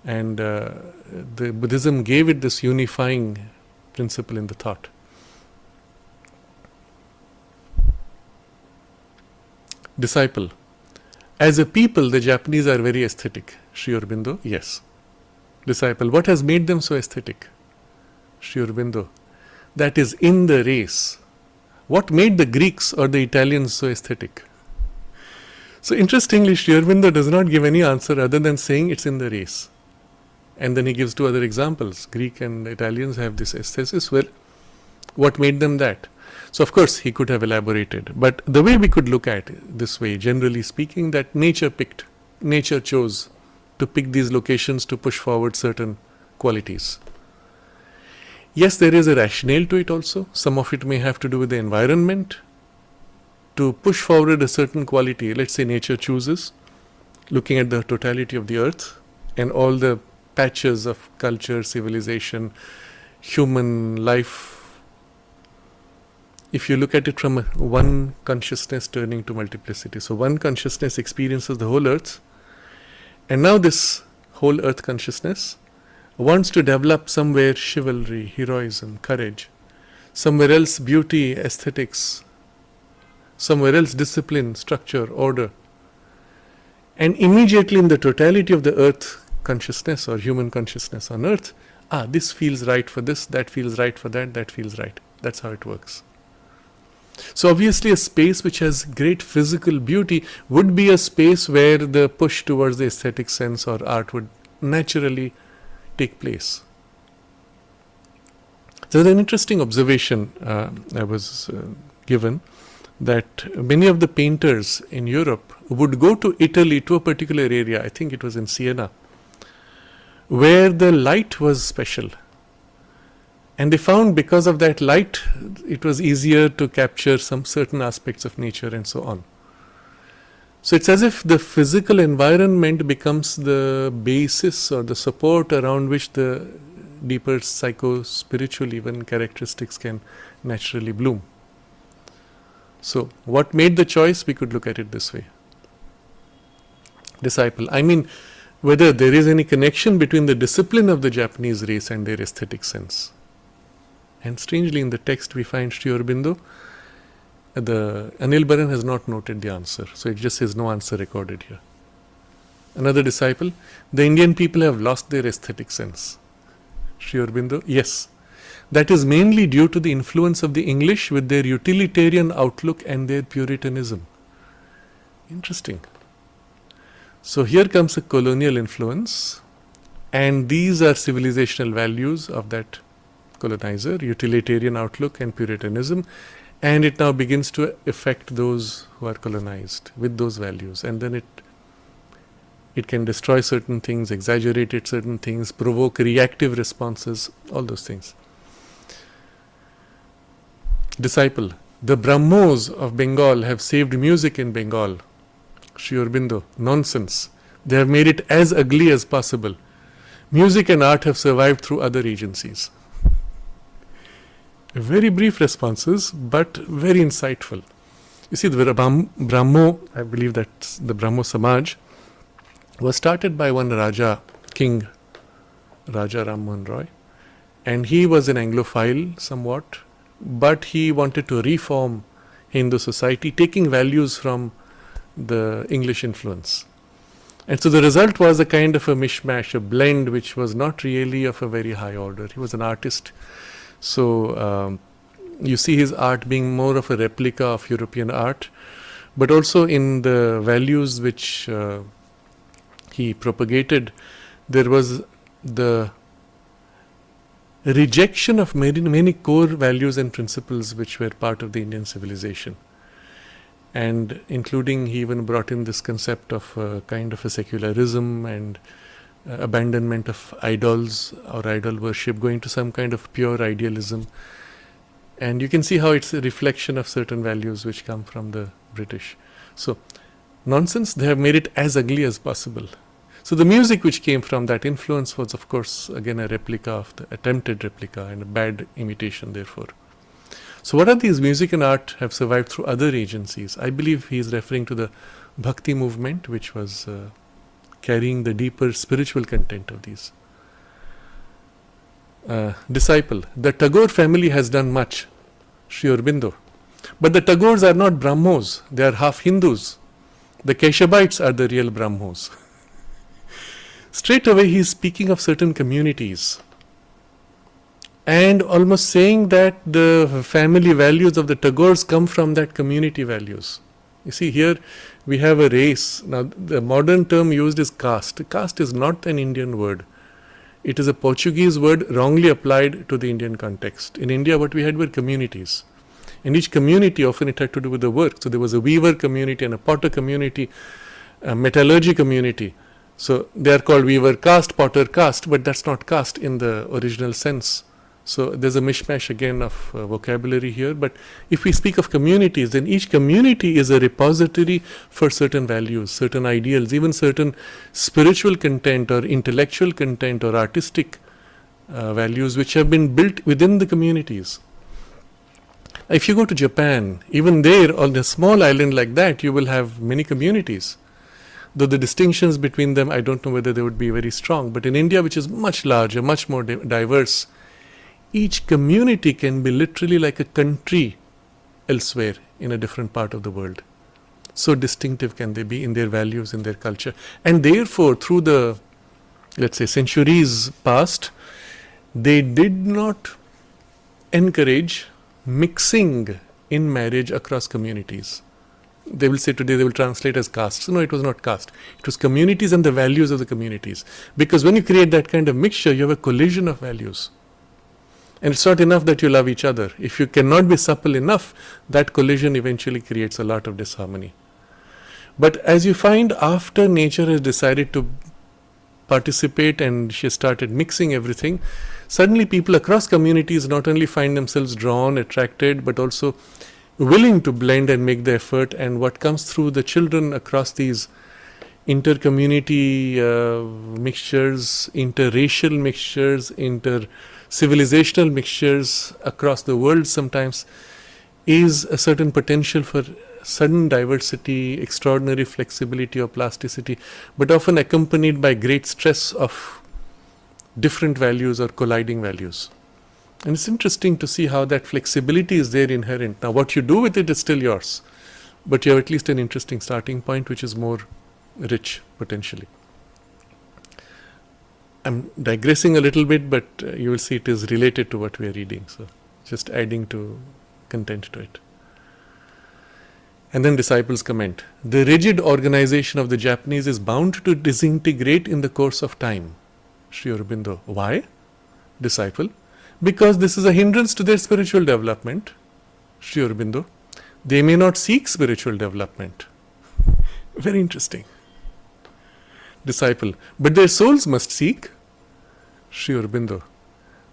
And the Buddhism gave it this unifying principle in the thought. Disciple. As a people, the Japanese are very aesthetic. Sri Aurobindo, yes. Disciple. What has made them so aesthetic? Sri Aurobindo. That is in the race. What made the Greeks or the Italians so aesthetic? So interestingly, Sri Aurobindo does not give any answer other than saying it's in the race. And then he gives two other examples. Greek and Italians have this aesthesis where what made them that? So of course he could have elaborated. But the way we could look at it this way, generally speaking, that nature chose to pick these locations to push forward certain qualities. Yes, there is a rationale to it also. Some of it may have to do with the environment. To push forward a certain quality, let's say nature chooses, looking at the totality of the earth and all the patches of culture, civilization, human life. If you look at it from one consciousness turning to multiplicity. So one consciousness experiences the whole earth, and now this whole earth consciousness wants to develop somewhere chivalry, heroism, courage, somewhere else beauty, aesthetics, somewhere else discipline, structure, order. And immediately in the totality of the earth consciousness or human consciousness on earth, this feels right for this, that feels right for that, that feels right. That's how it works. So obviously a space which has great physical beauty would be a space where the push towards the aesthetic sense or art would naturally take place. There's an interesting observation I was given, that many of the painters in Europe would go to Italy, to a particular area, I think it was in Siena, where the light was special. And they found because of that light, it was easier to capture some certain aspects of nature and so on. So it's as if the physical environment becomes the basis or the support around which the deeper psycho-spiritual even characteristics can naturally bloom. So what made the choice? We could look at it this way. Disciple. I mean, whether there is any connection between the discipline of the Japanese race and their aesthetic sense. And strangely in the text we find Sri Aurobindo, the Anil Baran has not noted the answer. So it just says no answer recorded here. Another disciple. The Indian people have lost their aesthetic sense. Sri Aurobindo. Yes. That is mainly due to the influence of the English with their utilitarian outlook and their Puritanism. Interesting. So here comes a colonial influence, and these are civilizational values of that colonizer, utilitarian outlook and Puritanism, and it now begins to affect those who are colonized with those values, and then it can destroy certain things, exaggerate certain things, provoke reactive responses, all those things. Disciple, the Brahmos of Bengal have saved music in Bengal. Sri Aurobindo, nonsense. They have made it as ugly as possible. Music and art have survived through other agencies. Very brief responses, but very insightful. You see, the Brahmo, I believe that's the Brahmo Samaj, was started by one Raja, King Raja Ram Mohan Roy, and he was an Anglophile somewhat, but he wanted to reform Hindu society, taking values from the English influence. And so the result was a kind of a mishmash, a blend which was not really of a very high order. He was an artist. So you see his art being more of a replica of European art, but also in the values which he propagated, there was the rejection of many core values and principles which were part of the Indian civilization. And including, he even brought in this concept of kind of a secularism and abandonment of idols or idol worship, going to some kind of pure idealism. And you can see how it's a reflection of certain values which come from the British. So, nonsense, they have made it as ugly as possible. So the music which came from that influence was, of course, again a replica of the attempted replica and a bad imitation, therefore. So what are these? Music and art have survived through other agencies. I believe he is referring to the Bhakti movement, which was carrying the deeper spiritual content of these. Disciple, the Tagore family has done much, Sri Aurobindo. But the Tagores are not Brahmos, they are half Hindus. The Keshabites are the real Brahmos. Straight away he is speaking of certain communities and almost saying that the family values of the Tagores come from that community values. You see, here we have a race. Now, the modern term used is caste. Caste is not an Indian word. It is a Portuguese word wrongly applied to the Indian context. In India, what we had were communities. In each community, often it had to do with the work. So there was a weaver community and a potter community, a metallurgy community. So they are called weaver caste, potter caste, but that's not caste in the original sense. So there's a mishmash again of vocabulary here. But if we speak of communities, then each community is a repository for certain values, certain ideals, even certain spiritual content or intellectual content or artistic values which have been built within the communities. If you go to Japan, even there on a small island like that, you will have many communities. Though the distinctions between them, I don't know whether they would be very strong. But in India, which is much larger, much more diverse, each community can be literally like a country elsewhere in a different part of the world. So distinctive can they be in their values, in their culture. And therefore, through the, let's say, centuries past, they did not encourage mixing in marriage across communities. They will say today, they will translate as castes. No, it was not caste. It was communities and the values of the communities. Because when you create that kind of mixture, you have a collision of values. And it's not enough that you love each other. If you cannot be supple enough, that collision eventually creates a lot of disharmony. But as you find, after nature has decided to participate and she started mixing everything, suddenly people across communities not only find themselves drawn, attracted, but also willing to blend and make the effort. And what comes through the children across these inter-community mixtures, interracial mixtures, inter-civilizational mixtures across the world sometimes is a certain potential for sudden diversity, extraordinary flexibility or plasticity, but often accompanied by great stress of different values or colliding values. And it's interesting to see how that flexibility is there inherent. Now, what you do with it is still yours, but you have at least an interesting starting point which is more rich potentially. I'm digressing a little bit, but you will see it is related to what we are reading. So just adding to content to it. And then disciples comment, the rigid organization of the Japanese is bound to disintegrate in the course of time. Sri Aurobindo, why? Disciple, because this is a hindrance to their spiritual development. Sri Aurobindo, they may not seek spiritual development. Very interesting. Disciple, but their souls must seek. Sri Aurobindo,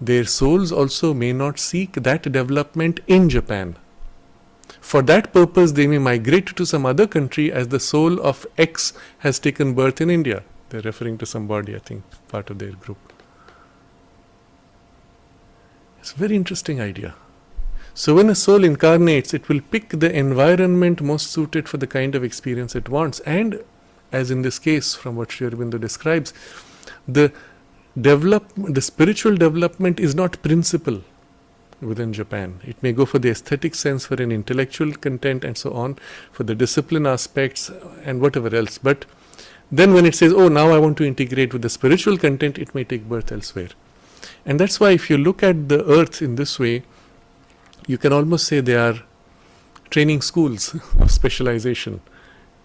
their souls also may not seek that development in Japan. For that purpose, they may migrate to some other country as the soul of X has taken birth in India. They're referring to somebody, I think, part of their group. It's a very interesting idea. So when a soul incarnates, it will pick the environment most suited for the kind of experience it wants. And as in this case, from what Sri Aurobindo describes, the spiritual development is not principal within Japan. It may go for the aesthetic sense, for an intellectual content and so on, for the discipline aspects and whatever else. But then when it says, oh, now I want to integrate with the spiritual content, it may take birth elsewhere. And that's why if you look at the earth in this way, you can almost say they are training schools of specialization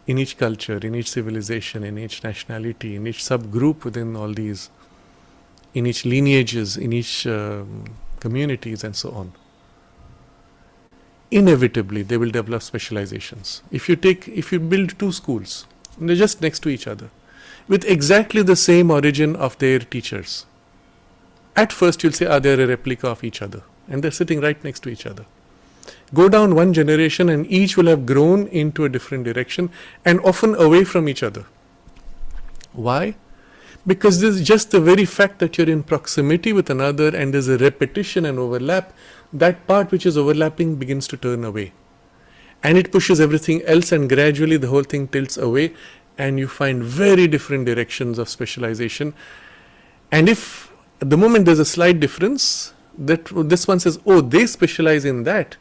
in each culture, in each civilization, in each nationality, in each subgroup within all these, in each lineages, in each communities and so on. Inevitably, they will develop specializations. If you build two schools, and they're just next to each other, with exactly the same origin of their teachers, at first you'll say, they're a replica of each other, and they're sitting right next to each other. Go down one generation and each will have grown into a different direction and often away from each other. Why? Because this is just the very fact that you're in proximity with another and there's a repetition and overlap, that part which is overlapping begins to turn away. And it pushes everything else, and gradually the whole thing tilts away and you find very different directions of specialization. And if at the moment there's a slight difference, that this one says, oh, they specialize in that,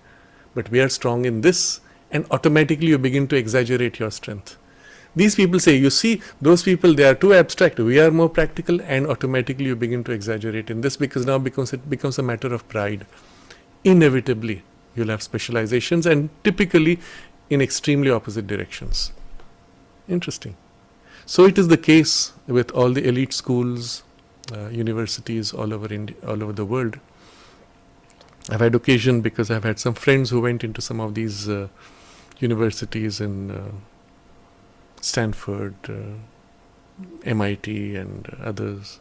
but we are strong in this, and automatically you begin to exaggerate your strength. These people say, you see, those people, they are too abstract, we are more practical, and automatically you begin to exaggerate in this, because now it becomes a matter of pride. Inevitably, you'll have specializations, and typically in extremely opposite directions. Interesting. So it is the case with all the elite schools, universities all over India, all over the world. I've had occasion, because I've had some friends who went into some of these universities in Stanford, MIT and others.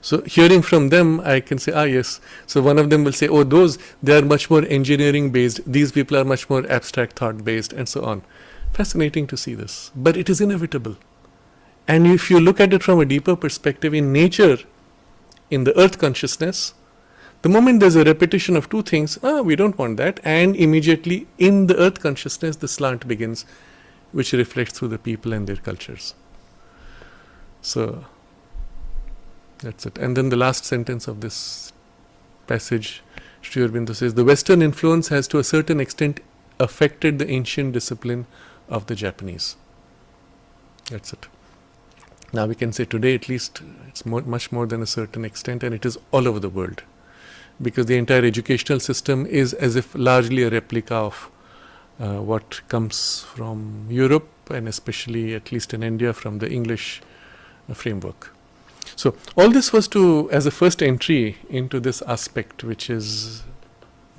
So hearing from them, I can say, yes. So one of them will say, oh, they are much more engineering based. These people are much more abstract thought based, and so on. Fascinating to see this. But it is inevitable. And if you look at it from a deeper perspective, in nature, in the earth consciousness, the moment there's a repetition of two things, we don't want that, and immediately in the earth consciousness the slant begins, which reflects through the people and their cultures. So that's it. And then the last sentence of this passage, Sri Aurobindo says, the Western influence has to a certain extent affected the ancient discipline of the Japanese. That's it. Now we can say today at least it's much more than a certain extent, and it is all over the world, because the entire educational system is as if largely a replica of what comes from Europe, and especially, at least in India, from the English framework. So all this was as a first entry into this aspect, which is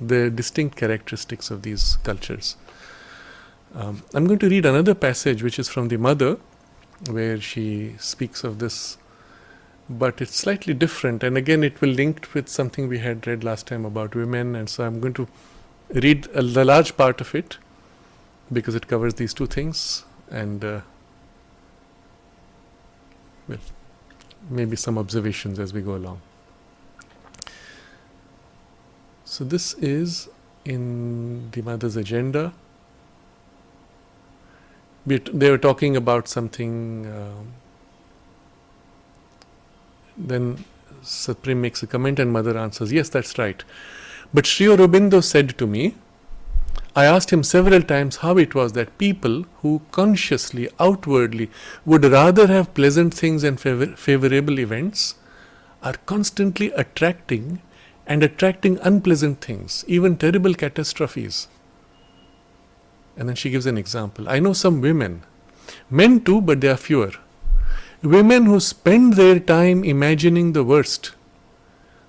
the distinct characteristics of these cultures. I'm going to read another passage which is from the Mother, where she speaks of this, but it's slightly different, and again it will link with something we had read last time about women, and so I'm going to read the large part of it because it covers these two things, and maybe some observations as we go along. So this is in the Mother's agenda. They were talking about something, then Supreme makes a comment and Mother answers, yes, that's right. But Sri Aurobindo said to me, I asked him several times how it was that people who consciously, outwardly, would rather have pleasant things and favorable events are constantly attracting unpleasant things, even terrible catastrophes. And then she gives an example. I know some women, men too, but they are fewer. Women who spend their time imagining the worst.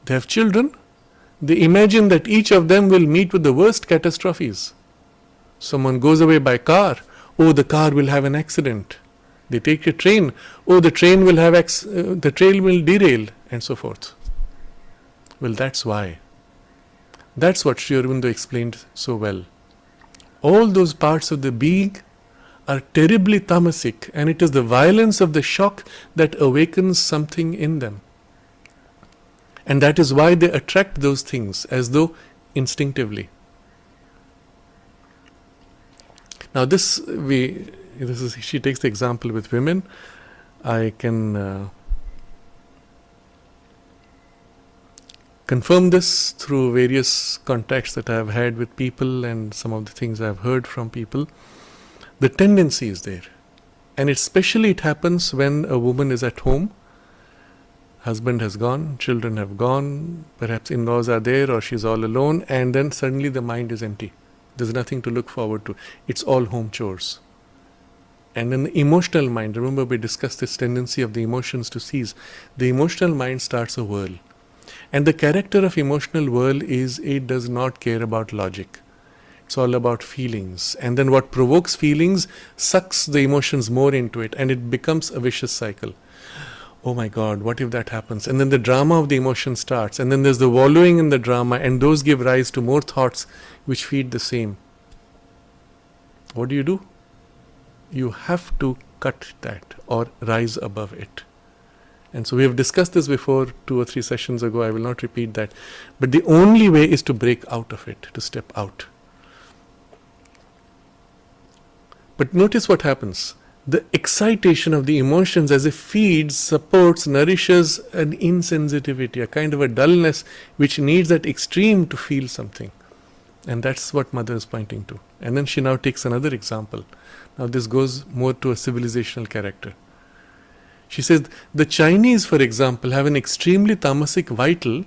They have children. They imagine that each of them will meet with the worst catastrophes. Someone goes away by car. Oh, the car will have an accident. They take a train. Oh, the train will derail, and so forth. Well, that's why. That's what Sri Aurobindo explained so well. All those parts of the being are terribly tamasic, and it is the violence of the shock that awakens something in them. And that is why they attract those things as though instinctively. Now she takes the example with women. I can confirm this through various contacts that I have had with people and some of the things I have heard from people. The tendency is there. And especially it happens when a woman is at home. Husband has gone, children have gone, perhaps in-laws are there or she's all alone, and then suddenly the mind is empty. There's nothing to look forward to. It's all home chores. And then the emotional mind, remember we discussed this tendency of the emotions to cease. The emotional mind starts a whirl. And the character of emotional whirl is it does not care about logic. It's all about feelings. And then what provokes feelings sucks the emotions more into it, and it becomes a vicious cycle. Oh my God, what if that happens? And then the drama of the emotion starts, and then there's the wallowing in the drama, and those give rise to more thoughts which feed the same. What do? You have to cut that or rise above it. And so we have discussed this before 2 or 3 sessions ago. I will not repeat that. But the only way is to break out of it, to step out. But notice what happens. The excitation of the emotions as if feeds, supports, nourishes an insensitivity, a kind of a dullness which needs that extreme to feel something. And that's what Mother is pointing to. And then she now takes another example. Now this goes more to a civilizational character. She says, the Chinese, for example, have an extremely tamasic vital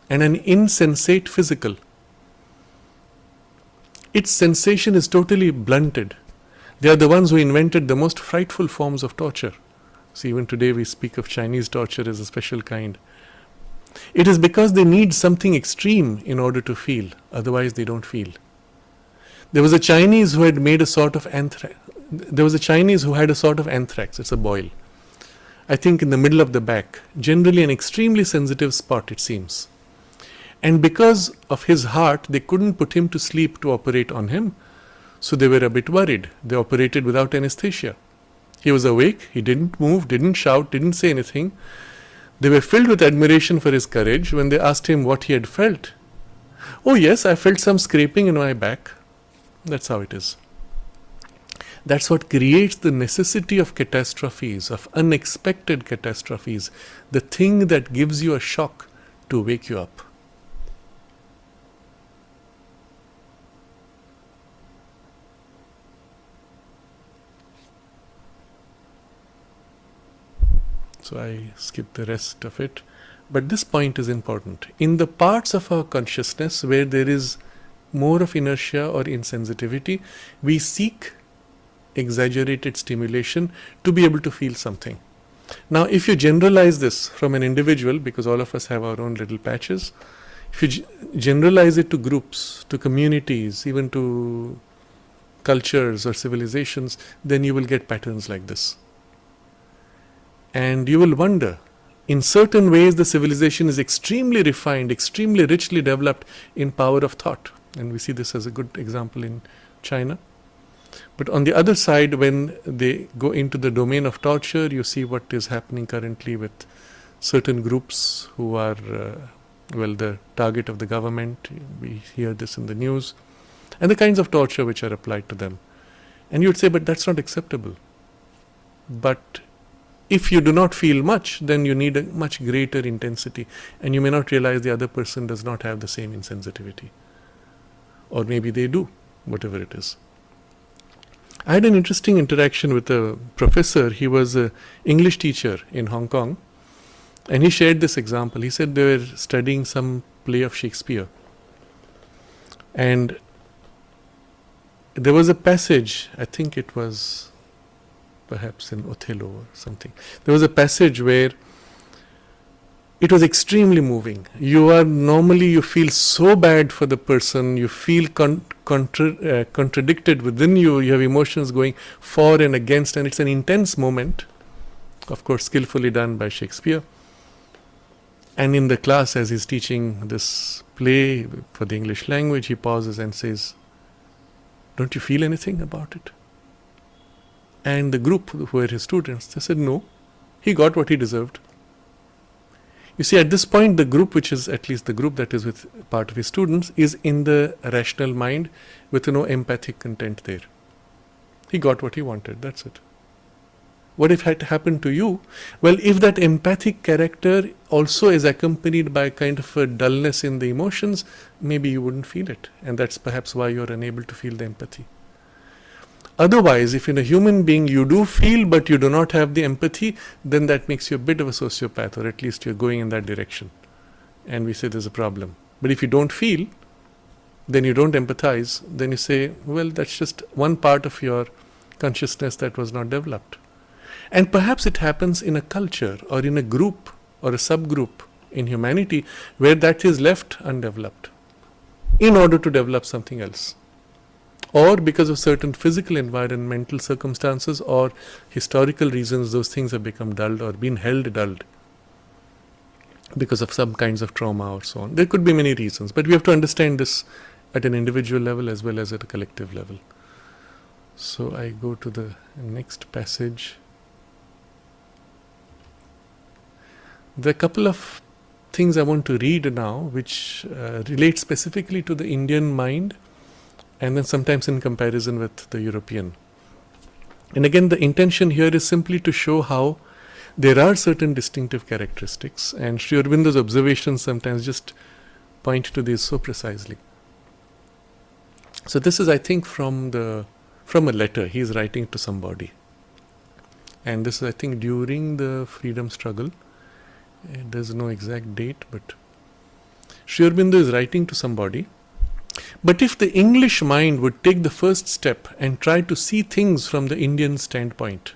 and an insensate physical. Its sensation is totally blunted. They are the ones who invented the most frightful forms of torture. See, even today we speak of Chinese torture as a special kind. It is because they need something extreme in order to feel, otherwise they don't feel. There was a Chinese who had made a sort of anthrax. There was a Chinese who had a sort of anthrax, it's a boil. I think in the middle of the back, generally an extremely sensitive spot it seems. And because of his heart, they couldn't put him to sleep to operate on him. So they were a bit worried. They operated without anesthesia. He was awake, he didn't move, didn't shout, didn't say anything. They were filled with admiration for his courage when they asked him what he had felt. Oh yes, I felt some scraping in my back. That's how it is. That's what creates the necessity of catastrophes, of unexpected catastrophes, the thing that gives you a shock to wake you up. So I skip the rest of it. But this point is important. In the parts of our consciousness where there is more of inertia or insensitivity, we seek exaggerated stimulation to be able to feel something. Now, if you generalize this from an individual, because all of us have our own little patches, if you generalize it to groups, to communities, even to cultures or civilizations, then you will get patterns like this. And you will wonder, in certain ways the civilization is extremely refined, extremely richly developed in power of thought. And we see this as a good example in China. But on the other side, when they go into the domain of torture, you see what is happening currently with certain groups who are, the target of the government. We hear this in the news. And the kinds of torture which are applied to them. And you would say, but that's not acceptable. But if you do not feel much, then you need a much greater intensity. And you may not realize the other person does not have the same insensitivity. Or maybe they do, whatever it is. I had an interesting interaction with a professor. He was an English teacher in Hong Kong. And he shared this example. He said they were studying some play of Shakespeare. And there was a passage, I think it was perhaps in Othello or something. There was a passage where it was extremely moving. You feel so bad for the person, you feel contradicted within you, you have emotions going for and against, and it's an intense moment, of course skillfully done by Shakespeare. And in the class, as he's teaching this play for the English language, he pauses and says, "Don't you feel anything about it?" And the group, who were his students, they said, "No, he got what he deserved." You see, at this point, the group, which is at least the group that is with part of his students, is in the rational mind with no empathic content there. He got what he wanted, that's it. What if it had happened to you? Well, if that empathic character also is accompanied by kind of a dullness in the emotions, maybe you wouldn't feel it. And that's perhaps why you're unable to feel the empathy. Otherwise, if in a human being you do feel but you do not have the empathy, then that makes you a bit of a sociopath, or at least you're going in that direction. And we say there's a problem. But if you don't feel, then you don't empathize, then you say, well, that's just one part of your consciousness that was not developed. And perhaps it happens in a culture or in a group or a subgroup in humanity where that is left undeveloped in order to develop something else. Or because of certain physical environmental circumstances or historical reasons, those things have become dulled or been held dulled because of some kinds of trauma or so on. There could be many reasons, but we have to understand this at an individual level as well as at a collective level. So I go to the next passage. There are a couple of things I want to read now which relate specifically to the Indian mind and then sometimes in comparison with the European. And again, the intention here is simply to show how there are certain distinctive characteristics, and Sri Aurobindo's observations sometimes just point to this so precisely. So this is, I think, from a letter he is writing to somebody. And this is, I think, during the freedom struggle. There's no exact date, but Sri Aurobindo is writing to somebody. But if the English mind would take the first step and try to see things from the Indian standpoint,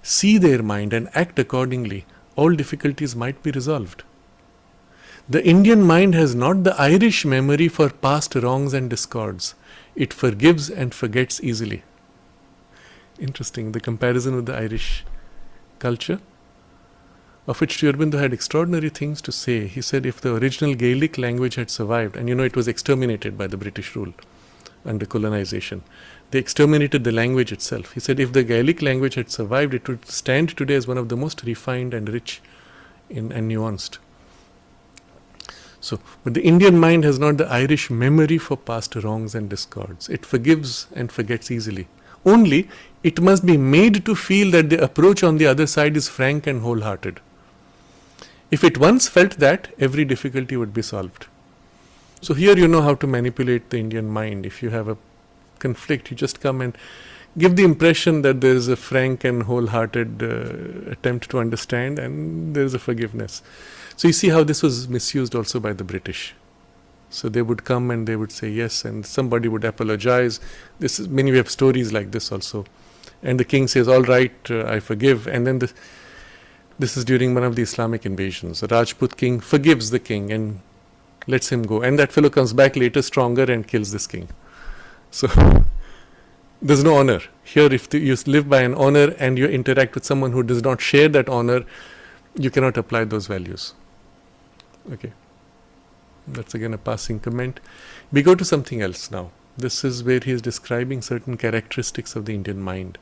see their mind and act accordingly, all difficulties might be resolved. The Indian mind has not the Irish memory for past wrongs and discords. It forgives and forgets easily. Interesting, the comparison with the Irish culture, of which Sri Aurobindo had extraordinary things to say. He said if the original Gaelic language had survived, and it was exterminated by the British rule under colonization, they exterminated the language itself. He said if the Gaelic language had survived, it would stand today as one of the most refined and rich and nuanced. So, but the Indian mind has not the Irish memory for past wrongs and discords. It forgives and forgets easily. Only it must be made to feel that the approach on the other side is frank and wholehearted. If it once felt that, every difficulty would be solved. So here you know how to manipulate the Indian mind. If you have a conflict, you just come and give the impression that there is a frank and wholehearted attempt to understand, and there is a forgiveness. So you see how this was misused also by the British. So they would come and they would say yes, and somebody would apologize. Many we have stories like this also. And the king says, all right, I forgive. And then this is during one of the Islamic invasions. The Rajput king forgives the king and lets him go. And that fellow comes back later stronger and kills this king. So there's no honor. Here, if you live by an honor and you interact with someone who does not share that honor, you cannot apply those values. Okay. That's again a passing comment. We go to something else now. This is where he is describing certain characteristics of the Indian mind.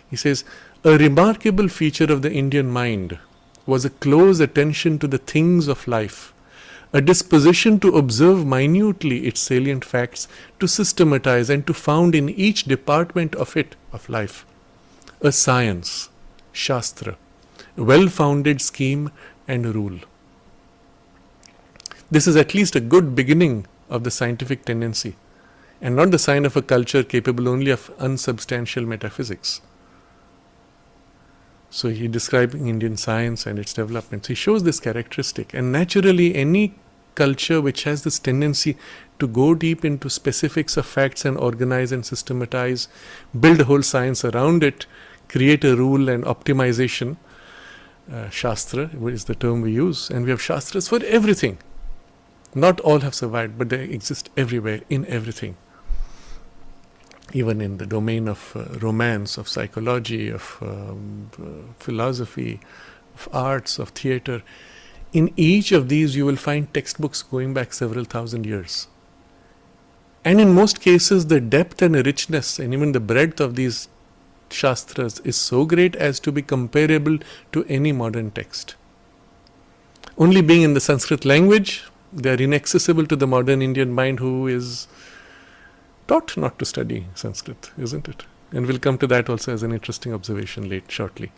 He says, a remarkable feature of the Indian mind was a close attention to the things of life, a disposition to observe minutely its salient facts, to systematize and to found in each department of life, a science, shastra, well-founded scheme and rule. This is at least a good beginning of the scientific tendency, and not the sign of a culture capable only of unsubstantial metaphysics. So he describing Indian science and its development. So he shows this characteristic, and naturally any culture which has this tendency to go deep into specifics of facts and organize and systematize, build a whole science around it, create a rule and optimization, shastra is the term we use, and we have shastras for everything. Not all have survived, but they exist everywhere, in everything. Even in the domain of romance, of psychology, of philosophy, of arts, of theatre. In each of these, you will find textbooks going back several thousand years. And in most cases, the depth and richness and even the breadth of these Shastras is so great as to be comparable to any modern text. Only being in the Sanskrit language, they are inaccessible to the modern Indian mind who is taught not to study Sanskrit, isn't it? And we'll come to that also as an interesting observation shortly.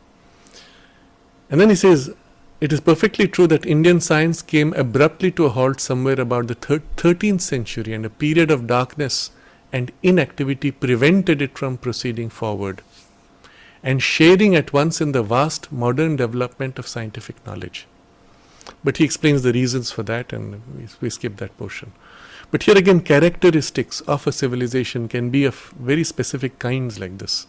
And then he says, it is perfectly true that Indian science came abruptly to a halt somewhere about the 13th century, and a period of darkness and inactivity prevented it from proceeding forward and sharing at once in the vast modern development of scientific knowledge. But he explains the reasons for that, and we skip that portion. But here again, characteristics of a civilization can be of very specific kinds like this.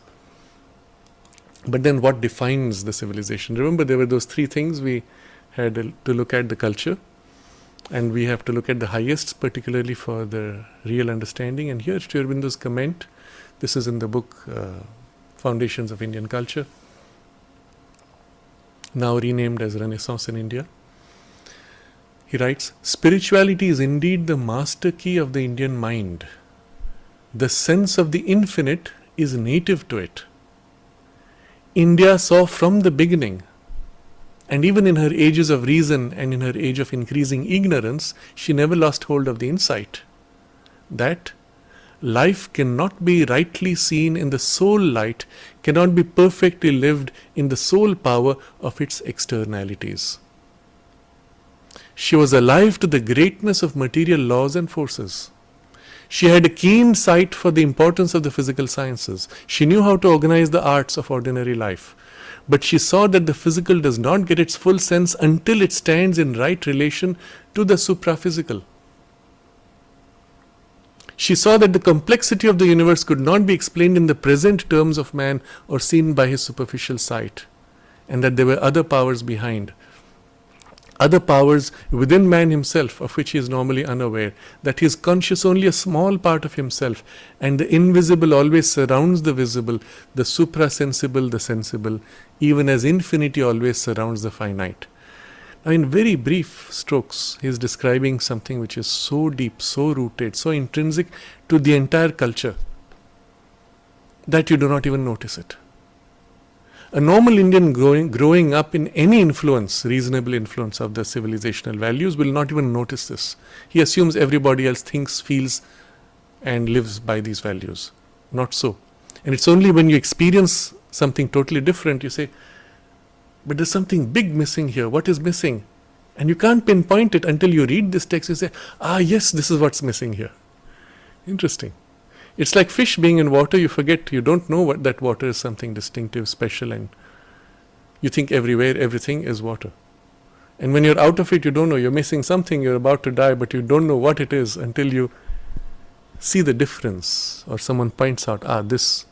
But then what defines the civilization? Remember, there were those three things. We had to look at the culture, and we have to look at the highest, particularly for the real understanding. And here Sri Aurobindo's comment, this is in the book Foundations of Indian Culture, now renamed as Renaissance in India. He writes, spirituality is indeed the master key of the Indian mind. The sense of the infinite is native to it. India saw from the beginning, and even in her ages of reason and in her age of increasing ignorance, she never lost hold of the insight that life cannot be rightly seen in the soul light, cannot be perfectly lived in the soul power of its externalities. She was alive to the greatness of material laws and forces. She had a keen sight for the importance of the physical sciences. She knew how to organize the arts of ordinary life. But she saw that the physical does not get its full sense until it stands in right relation to the supraphysical. She saw that the complexity of the universe could not be explained in the present terms of man or seen by his superficial sight, and that there were other powers behind. Other powers within man himself, of which he is normally unaware, that he is conscious only a small part of himself, and the invisible always surrounds the visible, the suprasensible the sensible, even as infinity always surrounds the finite. Now, in very brief strokes, he is describing something which is so deep, so rooted, so intrinsic to the entire culture that you do not even notice it. A normal Indian growing up in any influence, reasonable influence of the civilizational values, will not even notice this. He assumes everybody else thinks, feels, and lives by these values. Not so. And it's only when you experience something totally different, you say, but there's something big missing here. What is missing? And you can't pinpoint it until you read this text. You say, yes, this is what's missing here. Interesting. It's like fish being in water. You forget, you don't know what that water is something distinctive, special, and you think everywhere, everything is water. And when you're out of it, you don't know. You're missing something. You're about to die, but you don't know what it is until you see the difference, or someone points out, this.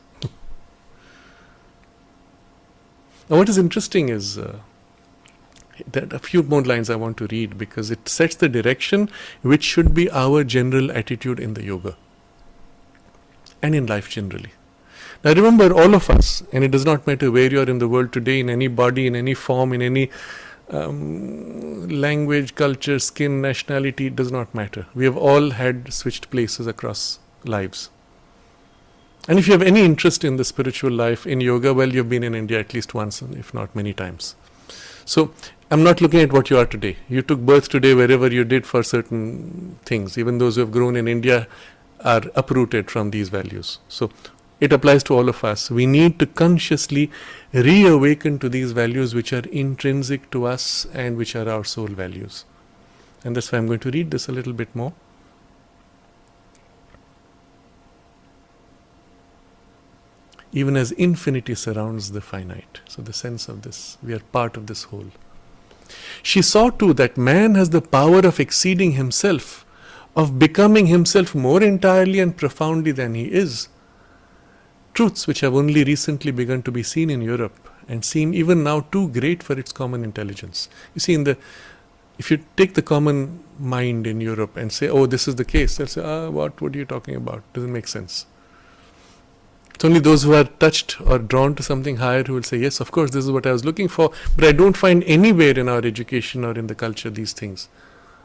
Now, what is interesting is that a few more lines I want to read, because it sets the direction which should be our general attitude in the yoga and in life generally. Now, remember, all of us, and it does not matter where you are in the world today, in any body, in any form, in any language, culture, skin, nationality, it does not matter. We have all had switched places across lives. And if you have any interest in the spiritual life, in yoga, well, you've been in India at least once, if not many times. So, I'm not looking at what you are today. You took birth today wherever you did for certain things. Even those who have grown in India are uprooted from these values. So, it applies to all of us. We need to consciously reawaken to these values which are intrinsic to us and which are our soul values. And that's why I'm going to read this a little bit more. Even as infinity surrounds the finite. So the sense of this, we are part of this whole. She saw too that man has the power of exceeding himself, of becoming himself more entirely and profoundly than he is. Truths which have only recently begun to be seen in Europe and seem even now too great for its common intelligence. You see, if you take the common mind in Europe and say, this is the case, they'll say, what are you talking about? Doesn't make sense. It's only those who are touched or drawn to something higher who will say, yes, of course, this is what I was looking for, but I don't find anywhere in our education or in the culture these things.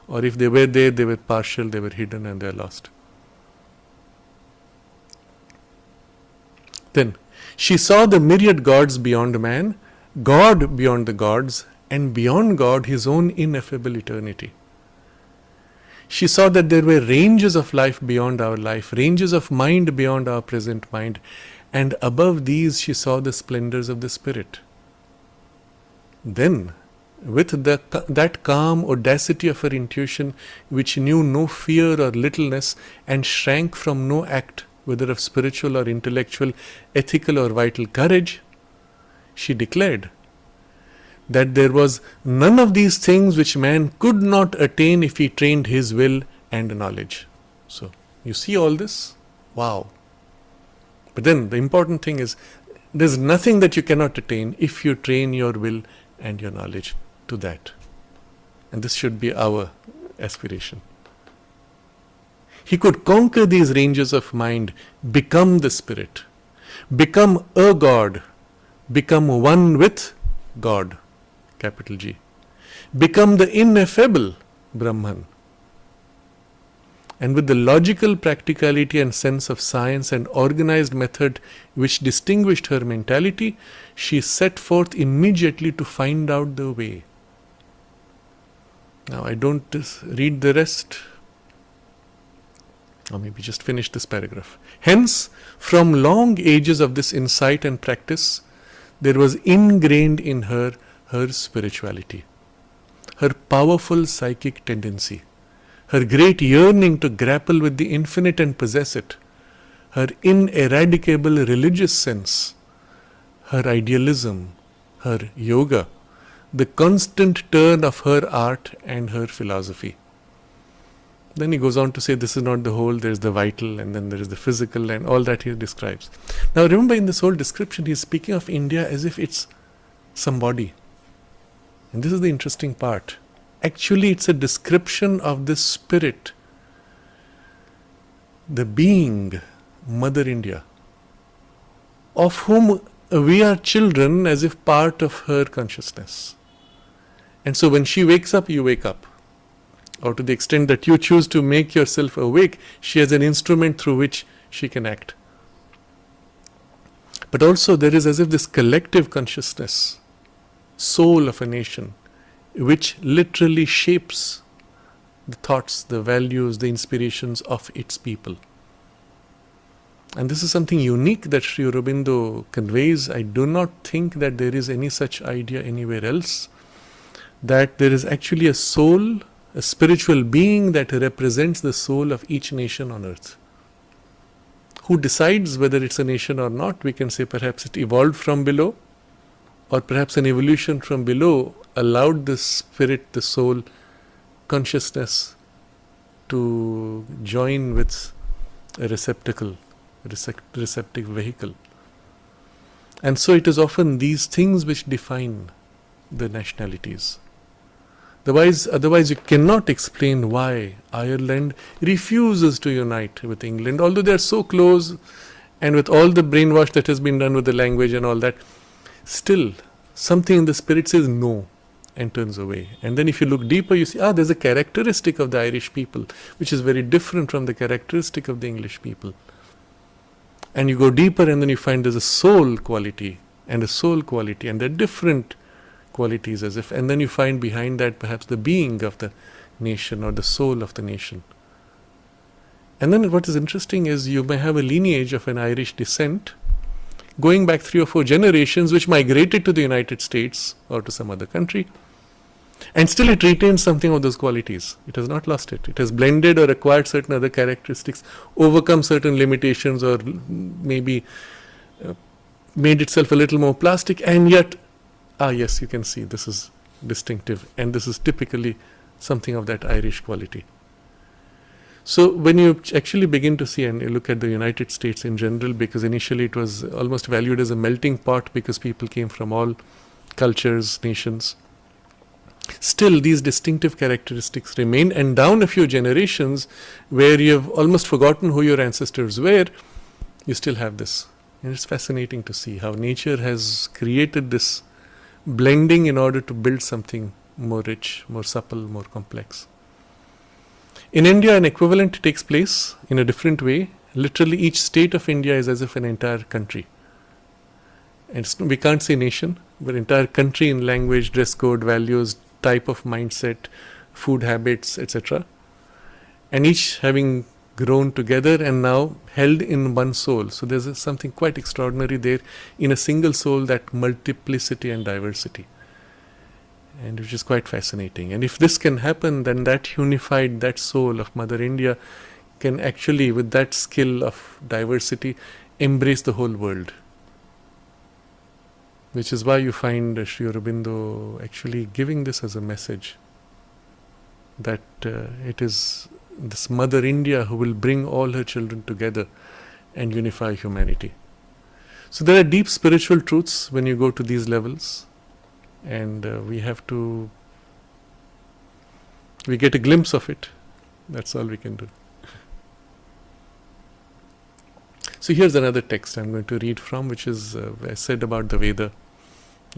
Or if they were there, they were partial, they were hidden, and they are lost. Then, she saw the myriad gods beyond man, God beyond the gods, and beyond God his own ineffable eternity. She saw that there were ranges of life beyond our life, ranges of mind beyond our present mind, and above these she saw the splendors of the spirit. Then, with that calm audacity of her intuition, which knew no fear or littleness and shrank from no act, whether of spiritual or intellectual, ethical or vital courage, she declared that there was none of these things which man could not attain if he trained his will and knowledge. So, you see all this? Wow. But then the important thing is, there's nothing that you cannot attain if you train your will and your knowledge to that. And this should be our aspiration. He could conquer these ranges of mind, become the spirit, become a God, become one with God, capital G, become the ineffable Brahman. And with the logical practicality and sense of science and organized method which distinguished her mentality, she set forth immediately to find out the way. Now, I don't read the rest, or maybe just finish this paragraph. Hence, from long ages of this insight and practice, there was ingrained in her spirituality, her powerful psychic tendency, her great yearning to grapple with the infinite and possess it, her ineradicable religious sense, her idealism, her yoga, the constant turn of her art and her philosophy. Then he goes on to say this is not the whole, there is the vital, and then there is the physical, and all that he describes. Now remember, in this whole description, he is speaking of India as if it's some body. And this is the interesting part. Actually, it's a description of the spirit, the being, Mother India, of whom we are children as if part of her consciousness. And so when she wakes up, you wake up. Or to the extent that you choose to make yourself awake, she has an instrument through which she can act. But also there is as if this collective consciousness, soul of a nation, which literally shapes the thoughts, the values, the inspirations of its people. And this is something unique that Sri Aurobindo conveys. I do not think that there is any such idea anywhere else, that there is actually a soul, a spiritual being that represents the soul of each nation on earth. Who decides whether it's a nation or not? We can say perhaps it evolved from below, or perhaps an evolution from below allowed the spirit, the soul, consciousness to join with a receptacle, receptive vehicle. And so it is often these things which define the nationalities. Otherwise you cannot explain why Ireland refuses to unite with England, although they are so close, and with all the brainwash that has been done with the language and all that, still something in the spirit says no and turns away. And then if you look deeper, you see, there's a characteristic of the Irish people which is very different from the characteristic of the English people. And you go deeper and then you find there's a soul quality and a soul quality, and they're different qualities as if, and then you find behind that perhaps the being of the nation or the soul of the nation. And then what is interesting is you may have a lineage of an Irish descent going back 3 or 4 generations which migrated to the United States or to some other country, and still it retains something of those qualities. It has not lost it. It has blended or acquired certain other characteristics, overcome certain limitations, or maybe made itself a little more plastic, and yet yes, you can see this is distinctive, and this is typically something of that Irish quality. So when you actually begin to see and you look at the United States in general, because initially it was almost valued as a melting pot because people came from all cultures, nations, still these distinctive characteristics remain, and down a few generations where you have almost forgotten who your ancestors were, you still have this And it's fascinating to see how nature has created this blending in order to build something more rich, more supple, more complex. In India, an equivalent takes place in a different way. Literally, each state of India is as if an entire country. And we can't say nation, but entire country in language, dress code, values, type of mindset, food habits, etc. And each having grown together and now held in one soul. So there's something quite extraordinary there in a single soul, that multiplicity and diversity. And which is quite fascinating. And if this can happen, then that unified, that soul of Mother India can actually, with that skill of diversity, embrace the whole world. Which is why you find Sri Aurobindo actually giving this as a message, that it is this Mother India who will bring all her children together and unify humanity. So there are deep spiritual truths when you go to these levels, and we get a glimpse of it. That's all we can do. So here's another text I'm going to read from, which is I said about the Veda.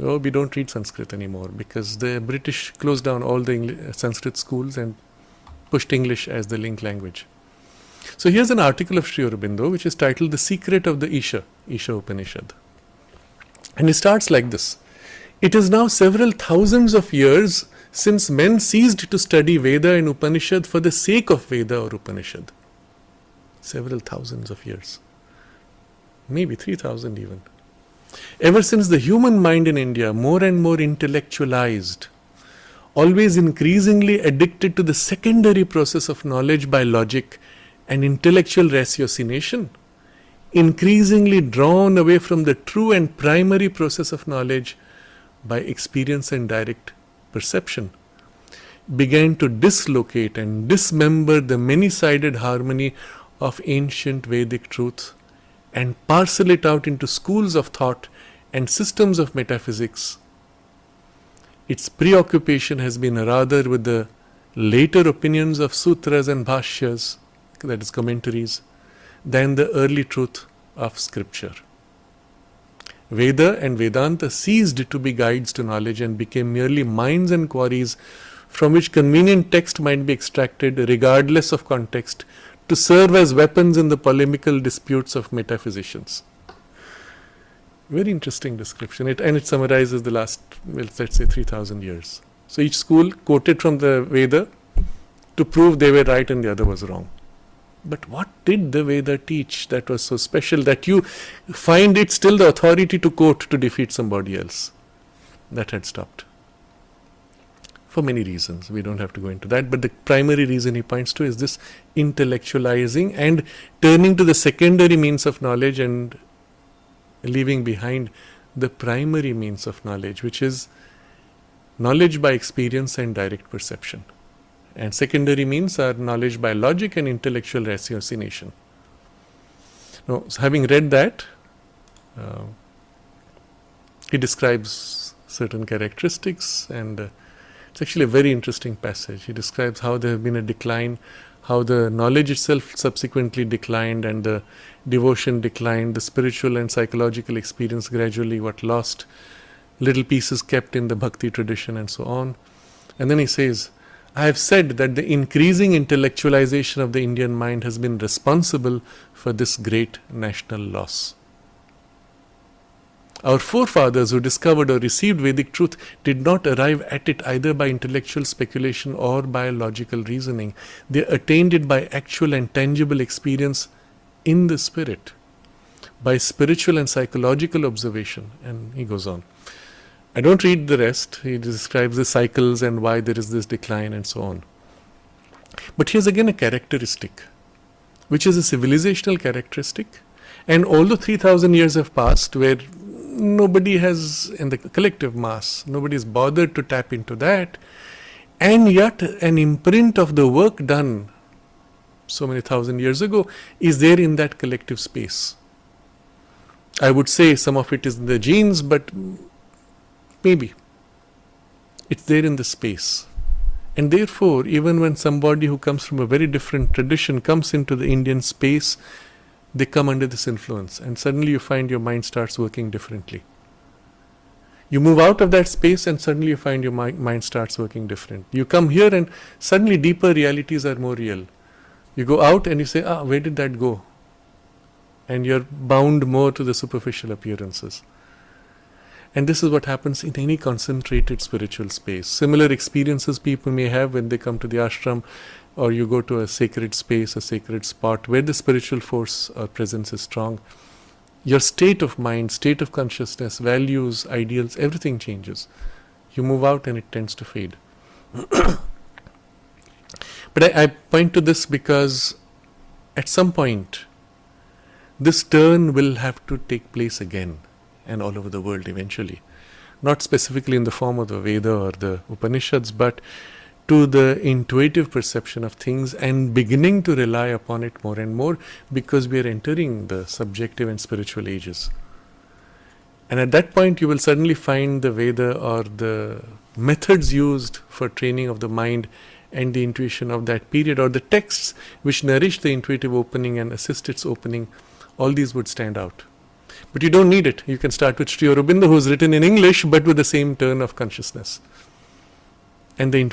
Oh, we don't read Sanskrit anymore because the British closed down all the Sanskrit schools and pushed English as the link language. So here's an article of Sri Aurobindo which is titled The Secret of the Isha Upanishad. And it starts like this. It is now several thousands of years since men ceased to study Veda and Upanishad for the sake of Veda or Upanishad. Several thousands of years. Maybe 3,000 even. Ever since the human mind in India, more and more intellectualized, always increasingly addicted to the secondary process of knowledge by logic and intellectual ratiocination, increasingly drawn away from the true and primary process of knowledge by experience and direct perception, began to dislocate and dismember the many-sided harmony of ancient Vedic truth and parcel it out into schools of thought and systems of metaphysics. Its preoccupation has been rather with the later opinions of sutras and bhashyas, that is commentaries, than the early truth of scripture. Veda and Vedanta ceased to be guides to knowledge and became merely mines and quarries from which convenient text might be extracted regardless of context to serve as weapons in the polemical disputes of metaphysicians. Very interesting description. It summarizes the last, let's say, 3,000 years. So each school quoted from the Veda to prove they were right and the other was wrong. But what did the Veda teach that was so special that you find it still the authority to quote to defeat somebody else? That had stopped. For many reasons. We don't have to go into that. But the primary reason he points to is this intellectualizing and turning to the secondary means of knowledge and leaving behind the primary means of knowledge, which is knowledge by experience and direct perception. And secondary means are knowledge by logic and intellectual ratiocination. Now, having read that, he describes certain characteristics, and it's actually a very interesting passage. He describes how there have been a decline, how the knowledge itself subsequently declined and the devotion declined, the spiritual and psychological experience gradually got lost, little pieces kept in the bhakti tradition and so on. And then he says, I have said that the increasing intellectualization of the Indian mind has been responsible for this great national loss. Our forefathers who discovered or received Vedic truth did not arrive at it either by intellectual speculation or by logical reasoning. They attained it by actual and tangible experience in the spirit, by spiritual and psychological observation. And he goes on. I don't read the rest. He describes the cycles and why there is this decline and so on. But here's again a characteristic, which is a civilizational characteristic. And although 3,000 years have passed where nobody has, in the collective mass, nobody has bothered to tap into that, and yet an imprint of the work done so many thousand years ago is there in that collective space. I would say some of it is in the genes, but maybe it's there in the space. And therefore, even when somebody who comes from a very different tradition comes into the Indian space, they come under this influence, and suddenly you find your mind starts working differently. You move out of that space and suddenly you find your mind starts working different. You come here and suddenly deeper realities are more real. You go out and you say, where did that go? And you're bound more to the superficial appearances. And this is what happens in any concentrated spiritual space. Similar experiences people may have when they come to the ashram, or you go to a sacred space, a sacred spot where the spiritual force or presence is strong. Your state of mind, state of consciousness, values, ideals, everything changes. You move out and it tends to fade. But I point to this because at some point, this turn will have to take place again and all over the world eventually. Not specifically in the form of the Veda or the Upanishads, but to the intuitive perception of things and beginning to rely upon it more and more, because we are entering the subjective and spiritual ages. And at that point you will suddenly find the Veda or the methods used for training of the mind and the intuition of that period, or the texts which nourish the intuitive opening and assist its opening, all these would stand out. But you don't need it. You can start with Sri Aurobindo, who is written in English but with the same turn of consciousness. And the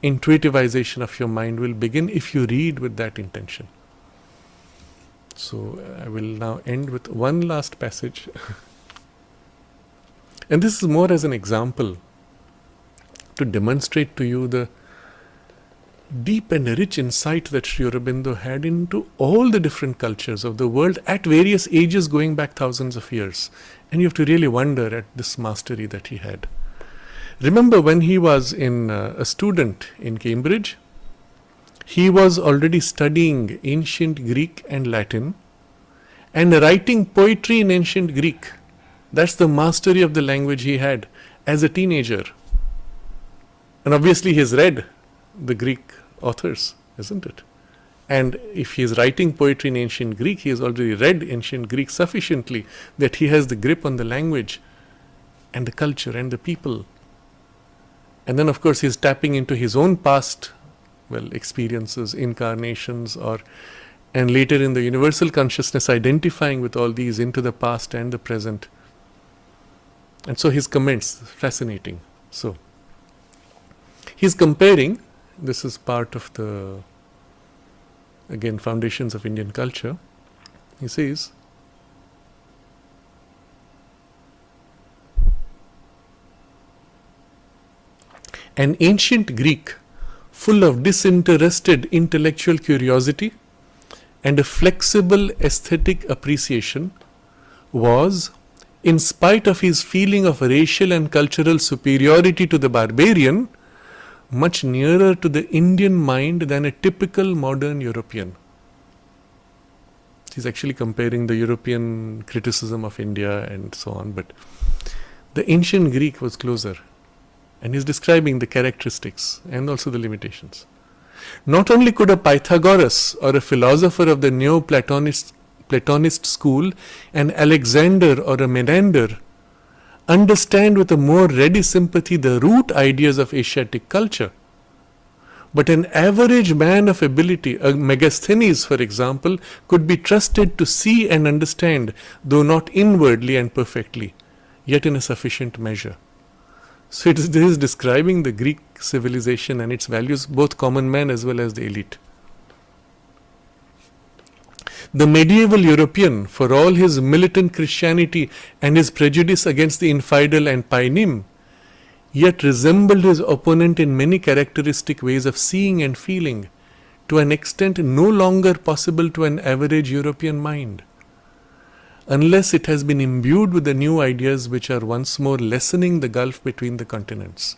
intuitivization of your mind will begin if you read with that intention. So I will now end with one last passage. And this is more as an example to demonstrate to you the deep and rich insight that Sri Aurobindo had into all the different cultures of the world at various ages going back thousands of years. And you have to really wonder at this mastery that he had. Remember, when he was a student in Cambridge, he was already studying ancient Greek and Latin and writing poetry in ancient Greek. That's the mastery of the language he had as a teenager. And obviously he has read the Greek authors, isn't it? And if he is writing poetry in ancient Greek, he has already read ancient Greek sufficiently that he has the grip on the language and the culture and the people. And then of course he is tapping into his own past, experiences, incarnations, and later in the universal consciousness identifying with all these into the past and the present. And so his comments, fascinating. So he's comparing, this is part of the, again, foundations of Indian culture. He says, an ancient Greek full of disinterested intellectual curiosity and a flexible aesthetic appreciation was, in spite of his feeling of racial and cultural superiority to the barbarian, much nearer to the Indian mind than a typical modern European. He's actually comparing the European criticism of India and so on, but the ancient Greek was closer. And he's describing the characteristics and also the limitations. Not only could a Pythagoras or a philosopher of the Neo-Platonist school, an Alexander or a Menander, understand with a more ready sympathy the root ideas of Asiatic culture, but an average man of ability, a Megasthenes for example, could be trusted to see and understand, though not inwardly and perfectly, yet in a sufficient measure. So this is describing the Greek civilization and its values, both common man as well as the elite. The medieval European, for all his militant Christianity and his prejudice against the infidel and paynim, yet resembled his opponent in many characteristic ways of seeing and feeling, to an extent no longer possible to an average European mind, unless it has been imbued with the new ideas which are once more lessening the gulf between the continents.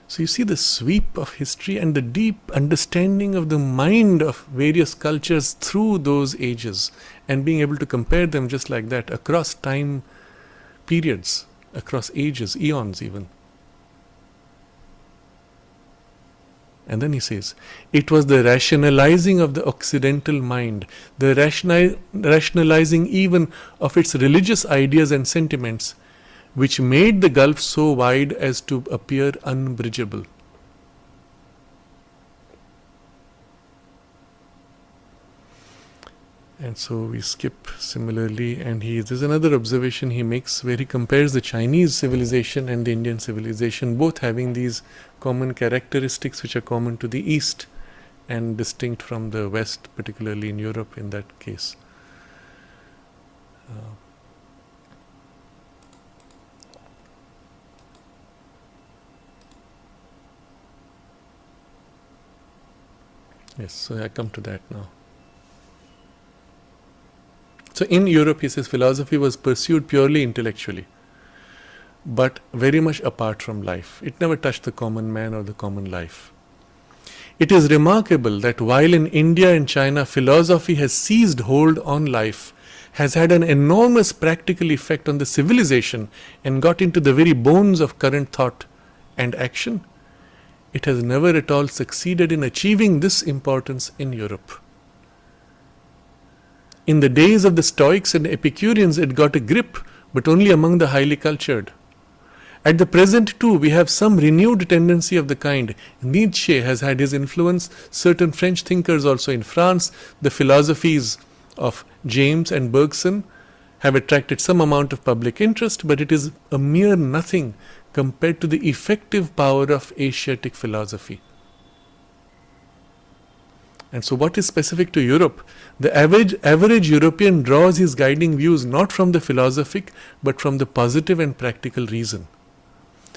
So you see the sweep of history and the deep understanding of the mind of various cultures through those ages, and being able to compare them just like that across time periods, across ages, eons even. And then he says, it was the rationalizing of the Occidental mind, the rationalizing even of its religious ideas and sentiments, which made the gulf so wide as to appear unbridgeable. And so we skip similarly, and there's another observation he makes where he compares the Chinese civilization and the Indian civilization, both having these common characteristics which are common to the East and distinct from the West, particularly in Europe in that case. Yes, so I come to that now. So in Europe, he says, philosophy was pursued purely intellectually, but very much apart from life. It never touched the common man or the common life. It is remarkable that while in India and China philosophy has seized hold on life, has had an enormous practical effect on the civilization and got into the very bones of current thought and action, it has never at all succeeded in achieving this importance in Europe. In the days of the Stoics and Epicureans, it got a grip, but only among the highly cultured. At the present too, we have some renewed tendency of the kind. Nietzsche has had his influence, certain French thinkers also in France, the philosophies of James and Bergson have attracted some amount of public interest, but it is a mere nothing compared to the effective power of Asiatic philosophy. And so what is specific to Europe? The average European draws his guiding views not from the philosophic, but from the positive and practical reason.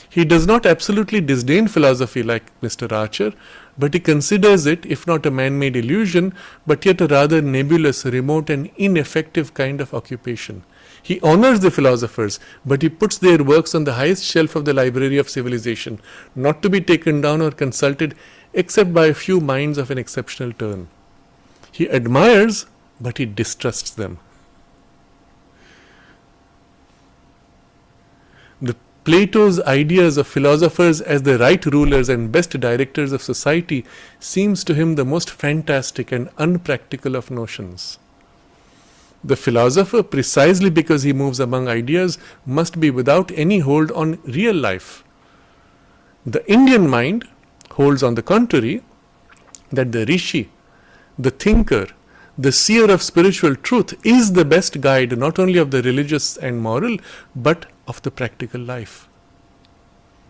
He does not absolutely disdain philosophy like Mr. Archer, but he considers it, if not a man-made illusion, but yet a rather nebulous, remote and ineffective kind of occupation. He honors the philosophers, but he puts their works on the highest shelf of the library of civilization, not to be taken down or consulted except by a few minds of an exceptional turn. He admires, but he distrusts them. Plato's ideas of philosophers as the right rulers and best directors of society seems to him the most fantastic and unpractical of notions. The philosopher, precisely because he moves among ideas, must be without any hold on real life. The Indian mind holds, on the contrary, that the rishi, the thinker, the seer of spiritual truth is the best guide not only of the religious and moral, but of the practical life.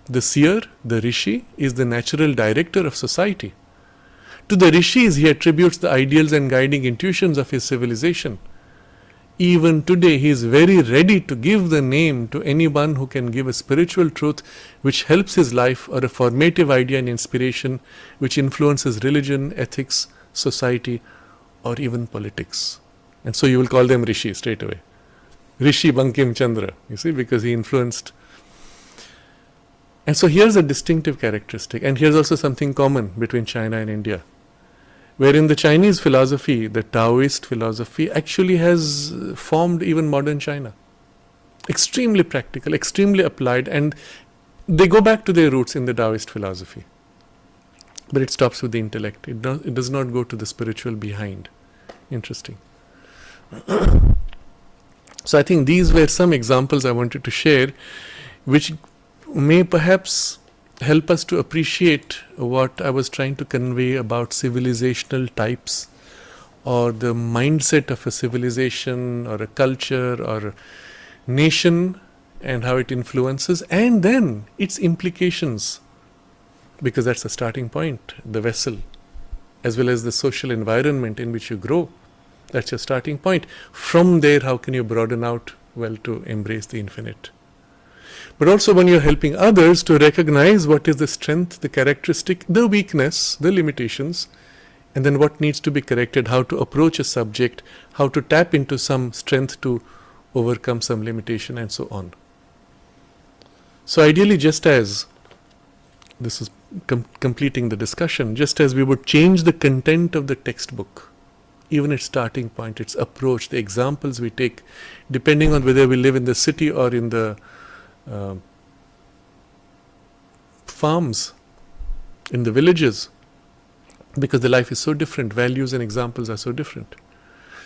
The seer, the rishi, is the natural director of society. To the rishis he attributes the ideals and guiding intuitions of his civilization. Even today he is very ready to give the name to anyone who can give a spiritual truth which helps his life, or a formative idea and inspiration which influences religion, ethics, society, or even politics. And so you will call them rishi straight away. Rishi Bankim Chandra, you see, because he influenced. And so here's a distinctive characteristic, and here's also something common between China and India. Wherein the Chinese philosophy, the Taoist philosophy, actually has formed even modern China. Extremely practical, extremely applied, and they go back to their roots in the Taoist philosophy. But it stops with the intellect. It does not go to the spiritual behind. Interesting. So I think these were some examples I wanted to share, which may perhaps help us to appreciate what I was trying to convey about civilizational types, or the mindset of a civilization or a culture or a nation, and how it influences, and then its implications, because that's the starting point, the vessel, as well as the social environment in which you grow. That's your starting point. From there, how can you broaden out, well, to embrace the infinite? But also when you're helping others to recognize what is the strength, the characteristic, the weakness, the limitations, and then what needs to be corrected, how to approach a subject, how to tap into some strength to overcome some limitation, and so on. So ideally, just as this is completing the discussion, just as we would change the content of the textbook, even its starting point, its approach, the examples we take, depending on whether we live in the city or in the farms, in the villages, because the life is so different, values and examples are so different.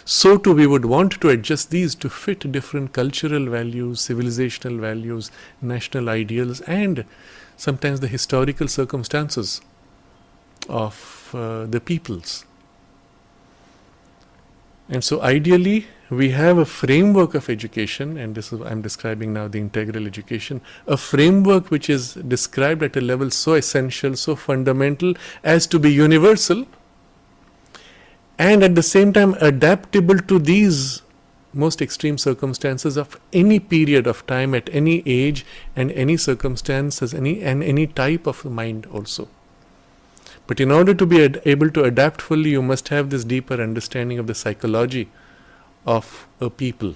So too we would want to adjust these to fit different cultural values, civilizational values, national ideals, and sometimes the historical circumstances of the peoples. And so ideally, we have a framework of education, and this is I'm describing now the integral education, a framework which is described at a level so essential, so fundamental as to be universal, and at the same time adaptable to these most extreme circumstances of any period of time, at any age and any circumstances, any type of mind also. But in order to be able to adapt fully, you must have this deeper understanding of the psychology of a people.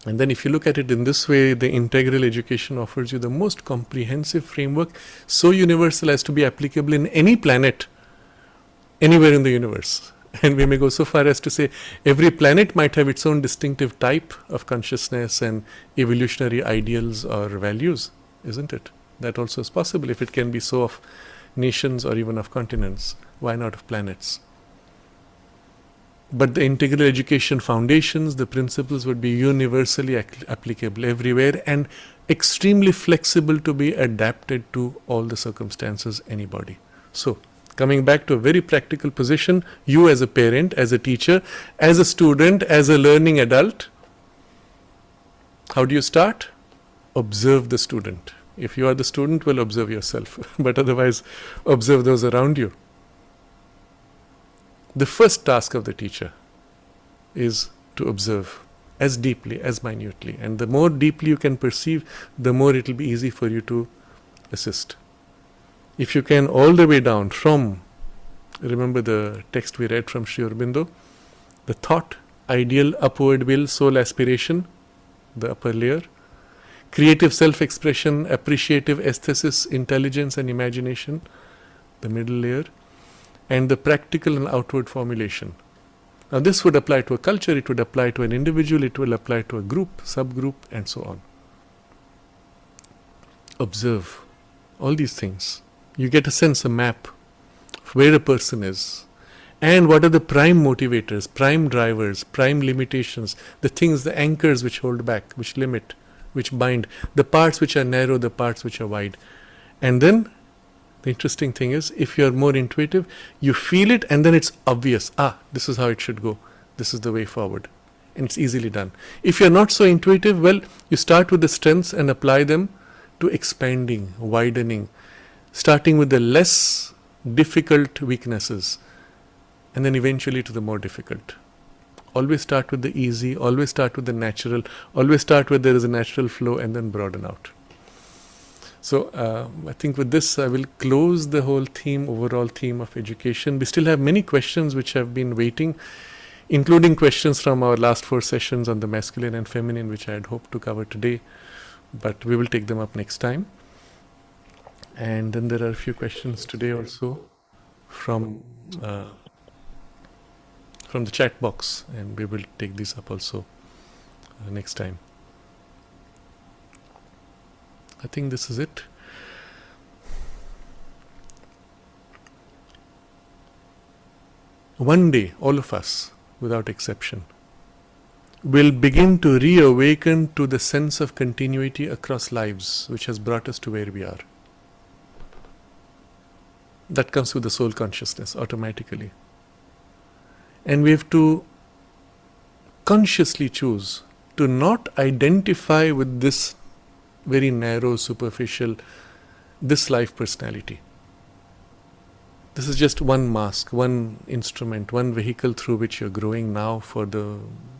And then if you look at it in this way, the integral education offers you the most comprehensive framework, so universal as to be applicable in any planet, anywhere in the universe. And we may go so far as to say every planet might have its own distinctive type of consciousness and evolutionary ideals or values, isn't it? That also is possible. If it can be so of nations or even of continents, why not of planets? But the integral education foundations, the principles would be universally applicable everywhere and extremely flexible to be adapted to all the circumstances, anybody. So, coming back to a very practical position, you as a parent, as a teacher, as a student, as a learning adult, how do you start? Observe the student. If you are the student, well, observe yourself, but otherwise observe those around you. The first task of the teacher is to observe as deeply, as minutely, and the more deeply you can perceive, the more it will be easy for you to assist. If you can all the way down from, remember the text we read from Sri Aurobindo, the thought, ideal, upward will, soul aspiration, the upper layer, creative self-expression, appreciative aesthesis, intelligence and imagination, the middle layer, and the practical and outward formulation. Now this would apply to a culture, it would apply to an individual, it will apply to a group, subgroup, and so on. Observe all these things. You get a sense, a map of where a person is, and what are the prime motivators, prime drivers, prime limitations, the things, the anchors which hold back, which limit, which bind, the parts which are narrow, the parts which are wide. And then the interesting thing is, if you are more intuitive, you feel it and then it's obvious. This is how it should go. This is the way forward. And it's easily done. If you're not so intuitive, well, you start with the strengths and apply them to expanding, widening, starting with the less difficult weaknesses and then eventually to the more difficult. Always start with the easy, always start with the natural, always start where there is a natural flow and then broaden out. So I think with this I will close the whole theme, overall theme of education. We still have many questions which have been waiting, including questions from our last 4 sessions on the masculine and feminine, which I had hoped to cover today, but we will take them up next time. And then there are a few questions today also from the chat box, and we will take these up also next time. I think this is it. One day, all of us, without exception, will begin to reawaken to the sense of continuity across lives, which has brought us to where we are. That comes with the soul consciousness automatically. And we have to consciously choose to not identify with this very narrow, superficial, this life personality. This is just one mask, one instrument, one vehicle through which you're growing now for the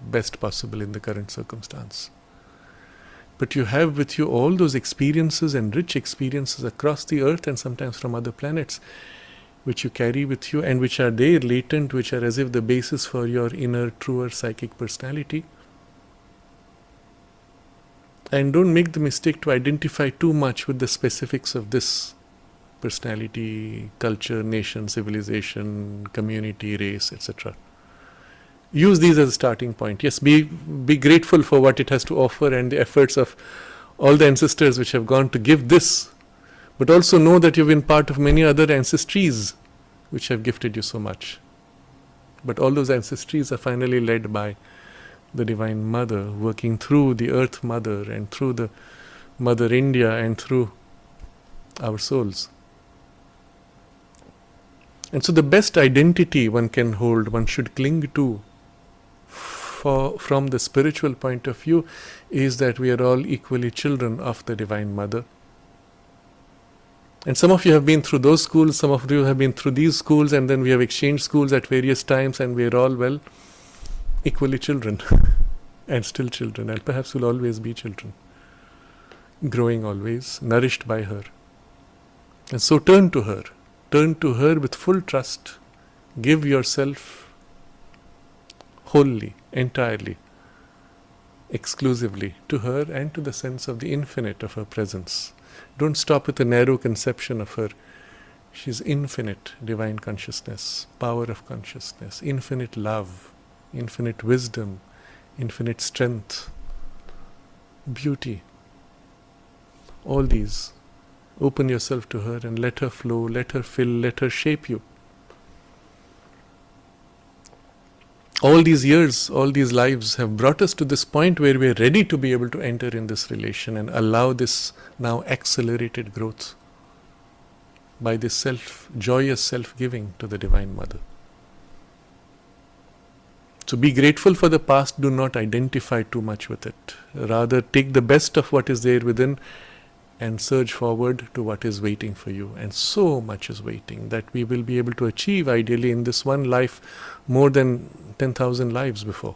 best possible in the current circumstance. But you have with you all those experiences and rich experiences across the earth and sometimes from other planets, which you carry with you and which are there latent, which are as if the basis for your inner, truer psychic personality. And don't make the mistake to identify too much with the specifics of this personality, culture, nation, civilization, community, race, etc. Use these as a starting point. Yes, be grateful for what it has to offer and the efforts of all the ancestors which have gone to give this, but also know that you've been part of many other ancestries which have gifted you so much. But all those ancestries are finally led by the Divine Mother, working through the Earth Mother and through the Mother India and through our souls. And so the best identity one can hold, one should cling to from the spiritual point of view is that we are all equally children of the Divine Mother. And some of you have been through those schools, some of you have been through these schools, and then we have exchanged schools at various times, and we are all, well, equally children and still children, and perhaps will always be children, growing always, nourished by her. And so turn to her with full trust, give yourself wholly, entirely, exclusively to her and to the sense of the infinite of her presence. Don't stop with a narrow conception of her. She's infinite divine consciousness, power of consciousness, infinite love, infinite wisdom, infinite strength, beauty. All these. Open yourself to her and let her flow, let her fill, let her shape you. All these years, all these lives have brought us to this point where we are ready to be able to enter in this relation and allow this now accelerated growth by this joyous self-giving to the Divine Mother. So be grateful for the past, do not identify too much with it. Rather, take the best of what is there within and surge forward to what is waiting for you. And so much is waiting that we will be able to achieve ideally in this one life more than 10,000 lives before.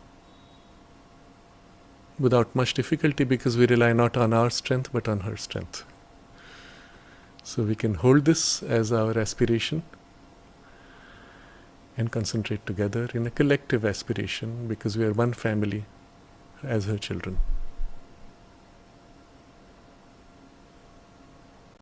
Without much difficulty, because we rely not on our strength but on her strength. So we can hold this as our aspiration and concentrate together in a collective aspiration, because we are one family as her children.